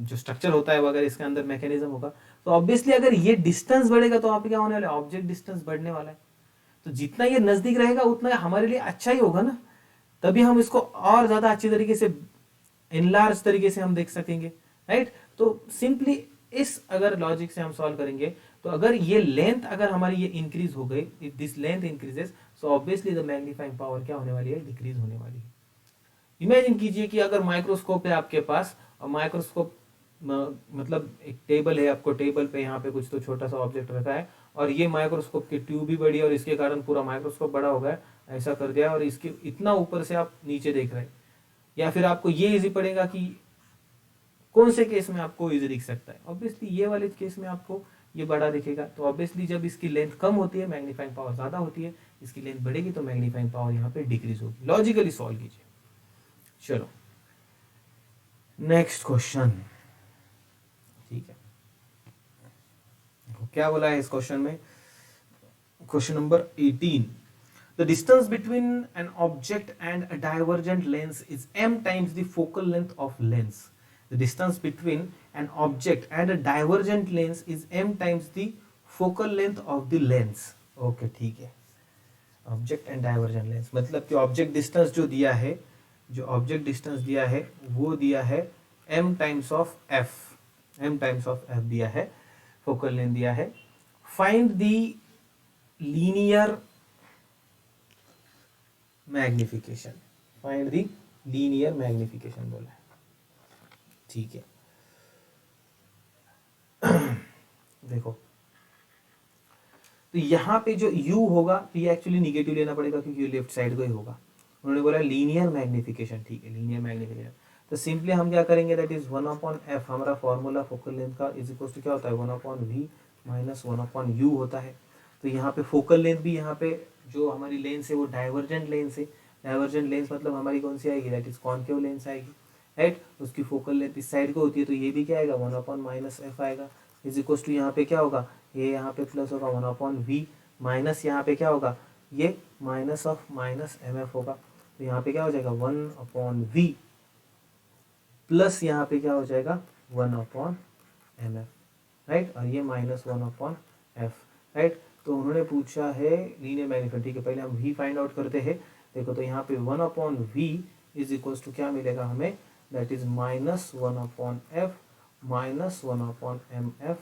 जो स्ट्रक्चर होता है वगैरह, इसके अंदर मैकेनिज्म होगा। तो ऑब्वियसली अगर ये डिस्टेंस बढ़ेगा तो आप क्या होने वाला है, ऑब्जेक्ट डिस्टेंस बढ़ने वाला है। तो जितना ये नजदीक रहेगा उतना हमारे लिए अच्छा ही होगा ना, तभी हम इसको और ज्यादा अच्छी तरीके से इनलार्ज तरीके से हम देख सकेंगे, राइट। तो सिंपली इस अगर लॉजिक से हम सॉल्व करेंगे, तो अगर ये लेंथ अगर हमारी ये इंक्रीज हो गई, if this length increases, so obviously the magnifying power क्या होने वाली है, डिक्रीज होने वाली है। इमेजिन कीजिए कि अगर माइक्रोस्कोप है आपके पास, और माइक्रोस्कोप मतलब एक टेबल है, आपको टेबल पे यहाँ पे कुछ तो छोटा सा ऑब्जेक्ट रखा है, और ये माइक्रोस्कोप की ट्यूब भी बड़ी है, और इसके कारण पूरा माइक्रोस्कोप बड़ा हो गया, ऐसा कर दिया, और इसके इतना ऊपर से आप नीचे देख रहे हैं। या फिर आपको ये इजी पड़ेगा कि कौन से केस में आपको इजी दिख सकता है, ऑब्वियसली ये वाले केस में आपको ये बड़ा दिखेगा। तो ऑब्वियसली जब इसकी लेंथ कम होती है मैग्नीफाइंग पावर ज्यादा होती है, इसकी लेंथ बढ़ेगी तो मैग्नीफाइंग पावर यहाँ पे डिक्रीज होगी। लॉजिकली सॉल्व कीजिए। चलो नेक्स्ट क्वेश्चन। ठीक है, क्या बोला है इस क्वेश्चन में, question number 18, the distance between an object and a divergent lens is m times the focal length of lens. The distance between an object and a divergent lens is m times the focal length of the lens. Okay ठीक है, object and divergent lens मतलब कि object distance जो दिया है, जो object distance दिया है वो दिया है m times of f, m times of f दिया है, फोकल लेंथ दिया है। Find the linear magnification, find the linear magnification बोला है, ठीक है। देखो तो यहाँ पे जो u होगा तो ये एक्चुअली निगेटिव लेना पड़ेगा क्योंकि ये लेफ्ट साइड का ही होगा। उन्होंने बोला लीनियर मैग्निफिकेशन, ठीक है, लीनियर मैग्निफिकेशन। तो सिंपली हम क्या करेंगे, दैट इज 1/f, हमारा फॉर्मूला फोकल लेंथ का इज इक्वल टू क्या होता है 1/v माइनस 1/u होता है। तो यहाँ पे फोकल लेंथ भी, यहाँ पे जो हमारी लेंस है वो डाइवर्जेंट लेंस है। डाइवर्जेंट लेंस मतलब हमारी कौन सी आएगी, दैट इज कॉनकेव लेंस आएगी, राइट। उसकी फोकल लेंथ इस साइड को होती है, तो ये भी क्या आएगा 1/-f आएगा, इज इक्वल टू यहाँ पे क्या होगा, ये यहाँ पे प्लस होगा 1/v माइनस यहाँ पे क्या होगा, ये माइनस ऑफ माइनस mf होगा। तो यहाँ पे क्या हो जाएगा 1/v प्लस यहाँ पे क्या हो जाएगा 1/mf, राइट। और ये माइनस 1/f, राइट। तो उन्होंने पूछा है लीनियर मैग्नीफिकेशन, ठीक है। पहले हम v फाइंड आउट करते हैं। देखो तो यहाँ पे 1/v इज इक्वल टू क्या मिलेगा हमें, that is minus 1/f minus 1/mf।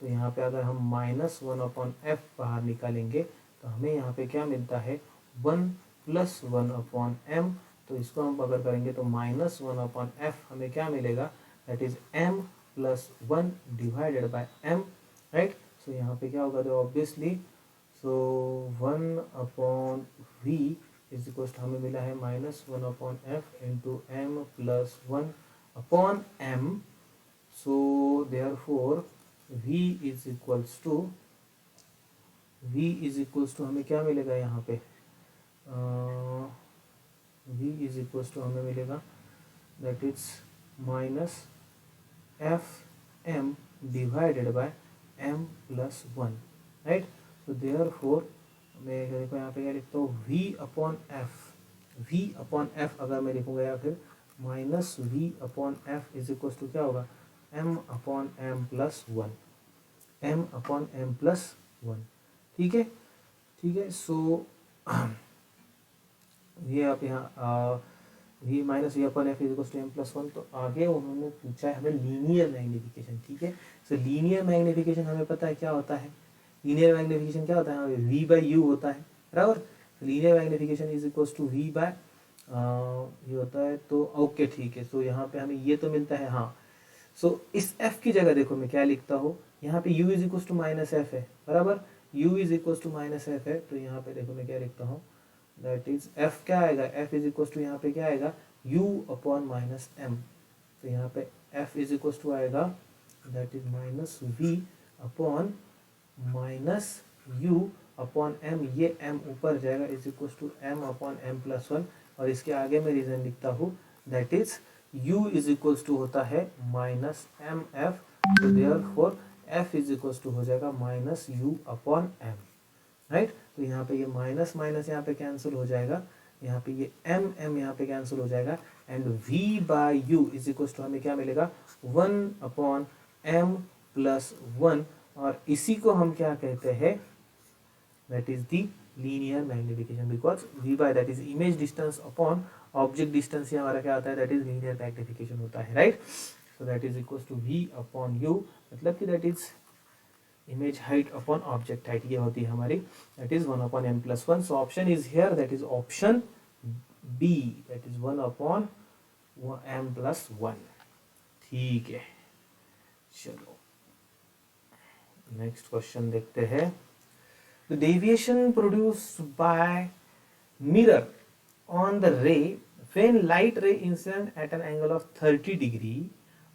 तो यहाँ पे अगर हम माइनस 1/f बाहर निकालेंगे तो हमें यहाँ पे क्या मिलता है 1 प्लस 1/m। तो इसको हम अगर करेंगे तो माइनस 1/f हमें क्या मिलेगा, that is m plus 1 divided by m, right. So यहाँ पे क्या होगा, तो obviously so 1/v is equal to हमें मिला है minus 1/f into m plus 1/m। So therefore v is equals to हमें क्या मिलेगा यहाँ पे, v इज इक्वल्स टू हमें मिलेगा that is minus F M divided by m plus 1, right. तो देयरफॉर मैं देखो यहाँ पे क्या लिखता हूँ v/f अगर मैं लिखूंगा, या फिर minus v/f is equals to क्या होगा m/m प्लस 1, m/m प्लस 1, ठीक है, ठीक है। सो ये आप यहाँ v minus v/f is equals to m plus 1। तो आगे उन्होंने पूछा है हमें लीनियर मैग्निफिकेशन, ठीक है। सो लीनियर मैग्निफिकेशन हमें पता है क्या होता है, लीनियर मैग्निफिकेशन क्या होता है, हमें v/u होता है, बराबर। Linear magnification is equals to v by ये होता है, तो ओके ठीक है। सो यहाँ पे हमें ये तो मिलता है, हाँ। सो इस f की जगह देखो मैं क्या लिखता हूँ, यहाँ पे u is equals to minus F है, बराबर। u is equals to minus F है, तो यहाँ पे देखो मैं क्या लिखता हूँ, दैट इज f क्या आएगा, f इज इक्वल्स टू यहाँ पे क्या आएगा u अपॉन माइनस m। तो यहाँ पे f इज इक्वल्स टू आएगा that is minus v upon minus u upon m, ये m ऊपर जाएगा, is equals to m upon m plus 1। और इसके आगे मैं रीजन लिखता हूँ, that is u is equals to होता है माइनस mf। तो therefore f is equals to हो जाएगा minus u upon m, right. तो यहाँ पे ये माइनस माइनस यहाँ पे कैंसिल हो जाएगा, यहाँ पे ये m यहाँ पे कैंसिल हो जाएगा, and v by u is equal to हमें क्या मिलेगा 1/m प्लस 1। और इसी को हम क्या कहते हैं, that is the linear magnification, because v by that is image distance upon object distance, ये हमारा क्या होता है, दैट इज लीनियर मैग्निफिकेशन होता है, right. So that is equal to v upon u, मतलब कि that is image height upon object height, ये होती है हमारी, that is 1/m plus 1। So option is here, that is option B, that is 1/m plus 1, ठीक है। चलो next question देखते हैं। The deviation produced by mirror on the ray when light ray incident at an angle of 30 degree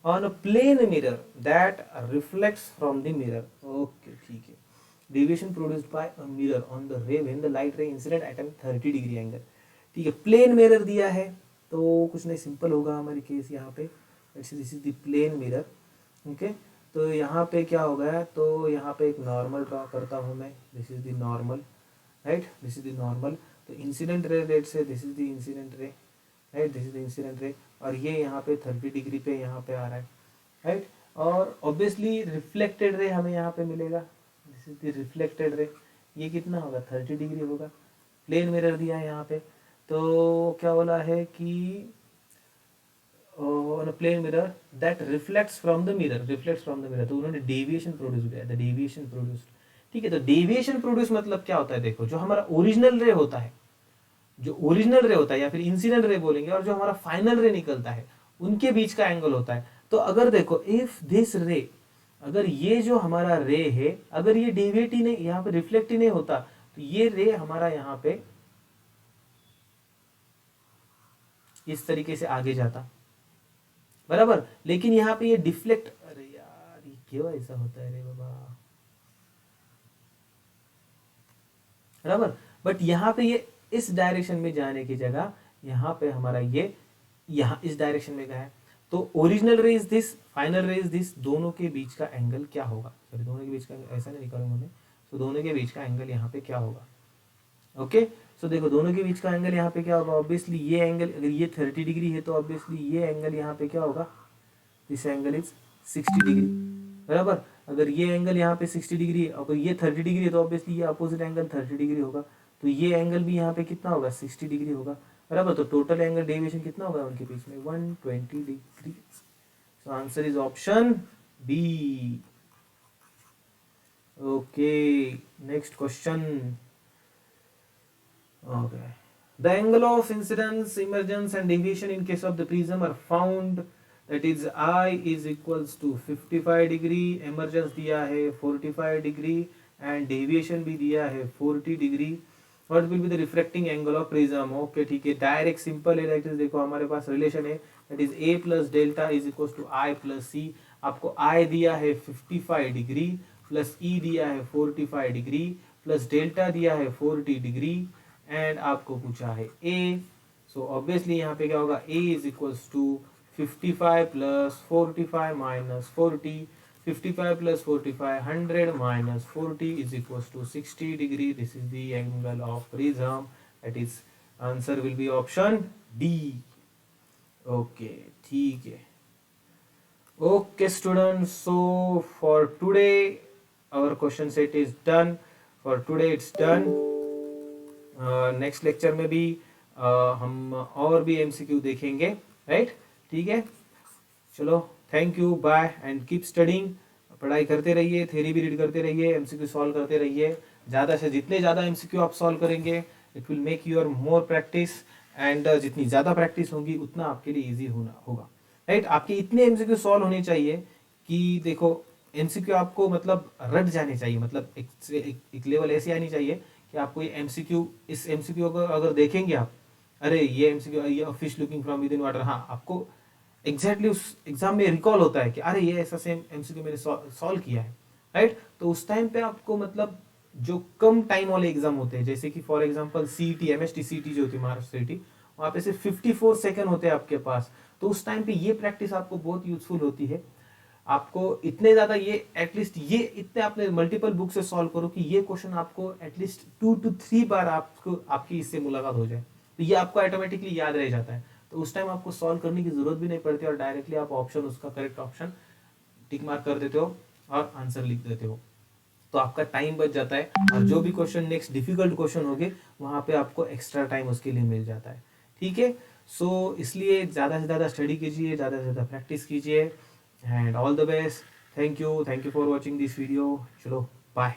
on a plane mirror that reflects from the mirror, okay ठीक है। deviation produced by a mirror on the ray when the light ray incident at an 30 degree angle, ठीक है। Plane mirror दिया है तो कुछ नहीं, simple होगा हमारी केस यहाँ पे, this is the plane mirror, okay. तो यहाँ पे क्या होगा, तो यहाँ पे एक नॉर्मल ड्रॉ करता हूँ मैं, this is the normal, right, this is the normal. तो इंसिडेंट रे रेट से this is the incident ray, right, this is the incident रे, और ये यहाँ पे 30 डिग्री पे यहाँ पे आ रहा है, राइट। और ऑब्वियसली रिफ्लेक्टेड रे हमें यहाँ पे मिलेगा, this is the reflected ray, ये कितना होगा 30 डिग्री होगा। प्लेन मिरर दिया है यहाँ पे, तो क्या बोला है कि on a plane mirror that reflects from the mirror, तो उन्होंने डेविएशन प्रोड्यूस किया, द डेविएशन प्रोड्यूस्ड। ठीक है, तो डेविएशन प्रोड्यूस मतलब क्या होता है, देखो जो हमारा ओरिजिनल रे होता है, जो ओरिजिनल रे होता है या फिर इंसिडेंट रे बोलेंगे, और जो हमारा फाइनल रे निकलता है, उनके बीच का एंगल होता है। तो अगर देखो इफ दिस रे, अगर ये जो हमारा रे है, अगर ये डेविएट ही नहीं, यहाँ पे रिफ्लेक्ट ही नहीं होता, तो ये रे हमारा यहाँ पे इस तरीके से आगे जाता, बराबर। लेकिन यहाँ पे ये डिफ्लेक्ट, अरे यार ये क्यों ऐसा होता है रे बाबा, बराबर। बट यहाँ पे ये इस डायरेक्शन में जाने की जगह यहाँ पे हमारा ये यहाँ इस डायरेक्शन में गया है। तो ओरिजिनल रे इज दिस, फाइनल रे इज दिस, दोनों के बीच का एंगल क्या होगा, सॉरी दोनों के बीच का, ऐसा नहीं निकालूंगा मैं, तो दोनों के बीच का एंगल यहाँ पे क्या होगा। ओके, सो देखो दोनों के बीच का एंगल यहाँ पे क्या होगा, ऑब्वियसली ये एंगल, अगर ये 30 डिग्री है तो ऑब्वियसली ये एंगल यहाँ पे क्या होगा, दिस एंगल इज 60 डिग्री, बराबर। अगर ये एंगल यहाँ पे 60 डिग्री है, अगर ये 30 डिग्री है तो ऑब्वियसली ये अपोजिट एंगल 30 डिग्री होगा, तो ये एंगल भी यहाँ पे कितना होगा, 60 डिग्री होगा, बराबर। तो टोटल एंगल डेविएशन कितना होगा उनके बीच में, 120 degree. So answer is option B. Okay, next question. Okay. The angle of incidence, emergence and deviation in case of the prism are found, that is I is equals to 55 degree, emergence दिया है 45 degree and deviation भी दिया है 40 degree. What will be the refracting angle of prism? Okay, ठीक है, direct simple है, that is देखो हमारे पास रिलेशन है, that is A plus delta is equals to I plus C. आपको I दिया है 55 डिग्री प्लस E दिया है 45 डिग्री प्लस डेल्टा दिया है 40 डिग्री एंड आपको पूछा है A, सो ऑब्वियसली यहाँ पे क्या होगा, A is equals to 55 plus 45 minus 40, 55 plus 45 100 minus 40 is equals to 60 degree. This is the angle of prism, that is answer will be option D. Okay, ठीक है। Okay students, so for today our question set is done, for today it's done. Next lecture में भी हम और भी MCQ देखेंगे, right, ठीक है। चलो, thank you, bye and keep studying. पढ़ाई करते रहिए, थ्योरी भी रीड करते रहिए, एमसीक्यू सॉल्व करते रहिए। ज़्यादा से जितने ज़्यादा एमसीक्यू आप सॉल्व करेंगे, it will make your more practice, and जितनी ज़्यादा प्रैक्टिस होगी उतना आपके लिए ईजी होगा, राइट। आपके इतने एमसीक्यू सॉल्व होने चाहिए कि देखो एमसीक्यू आपको मतलब रट जाने चाहिए, मतलब एक लेवल ऐसी आनी चाहिए कि आपको ये एमसीक्यू, इस एमसीक्यू को अगर देखेंगे आप, अरे ये एमसीक्यू, ये fish looking from within water, हाँ आपको एग्जैक्टली उस एग्जाम में रिकॉल होता है कि अरे ये ऐसा सेम एमसीक्यू मैंने सॉल्व किया है, राइट। तो उस टाइम पे आपको मतलब जो कम टाइम वाले एग्जाम होते हैं, जैसे कि for example CET, MST CET जो होती है महाराष्ट्र सीईटी, वहाँ पे सिर्फ 54 सेकंड होते हैं आपके पास, तो उस टाइम पे ये प्रैक्टिस आपको बहुत यूजफुल होती है। आपको इतने ज्यादा ये एटलीस्ट ये इतने आपने मल्टीपल बुक से सॉल्व करो कि ये क्वेश्चन आपको एटलीस्ट 2 to 3 बार आपको आपकी इससे मुलाकात हो जाए, तो ये आपको ऑटोमेटिकली याद रह जाता है। तो उस टाइम आपको सॉल्व करने की जरूरत भी नहीं पड़ती और डायरेक्टली आप ऑप्शन, उसका करेक्ट ऑप्शन टिक मार्क कर देते हो और आंसर लिख देते हो, तो आपका टाइम बच जाता है। और जो भी क्वेश्चन नेक्स्ट डिफिकल्ट क्वेश्चन होंगे वहां पे आपको एक्स्ट्रा टाइम उसके लिए मिल जाता है, ठीक है। सो इसलिए ज़्यादा से ज़्यादा स्टडी कीजिए, ज़्यादा से ज़्यादा प्रैक्टिस कीजिए, and all the best. Thank you for watching this video. Chalo, bye.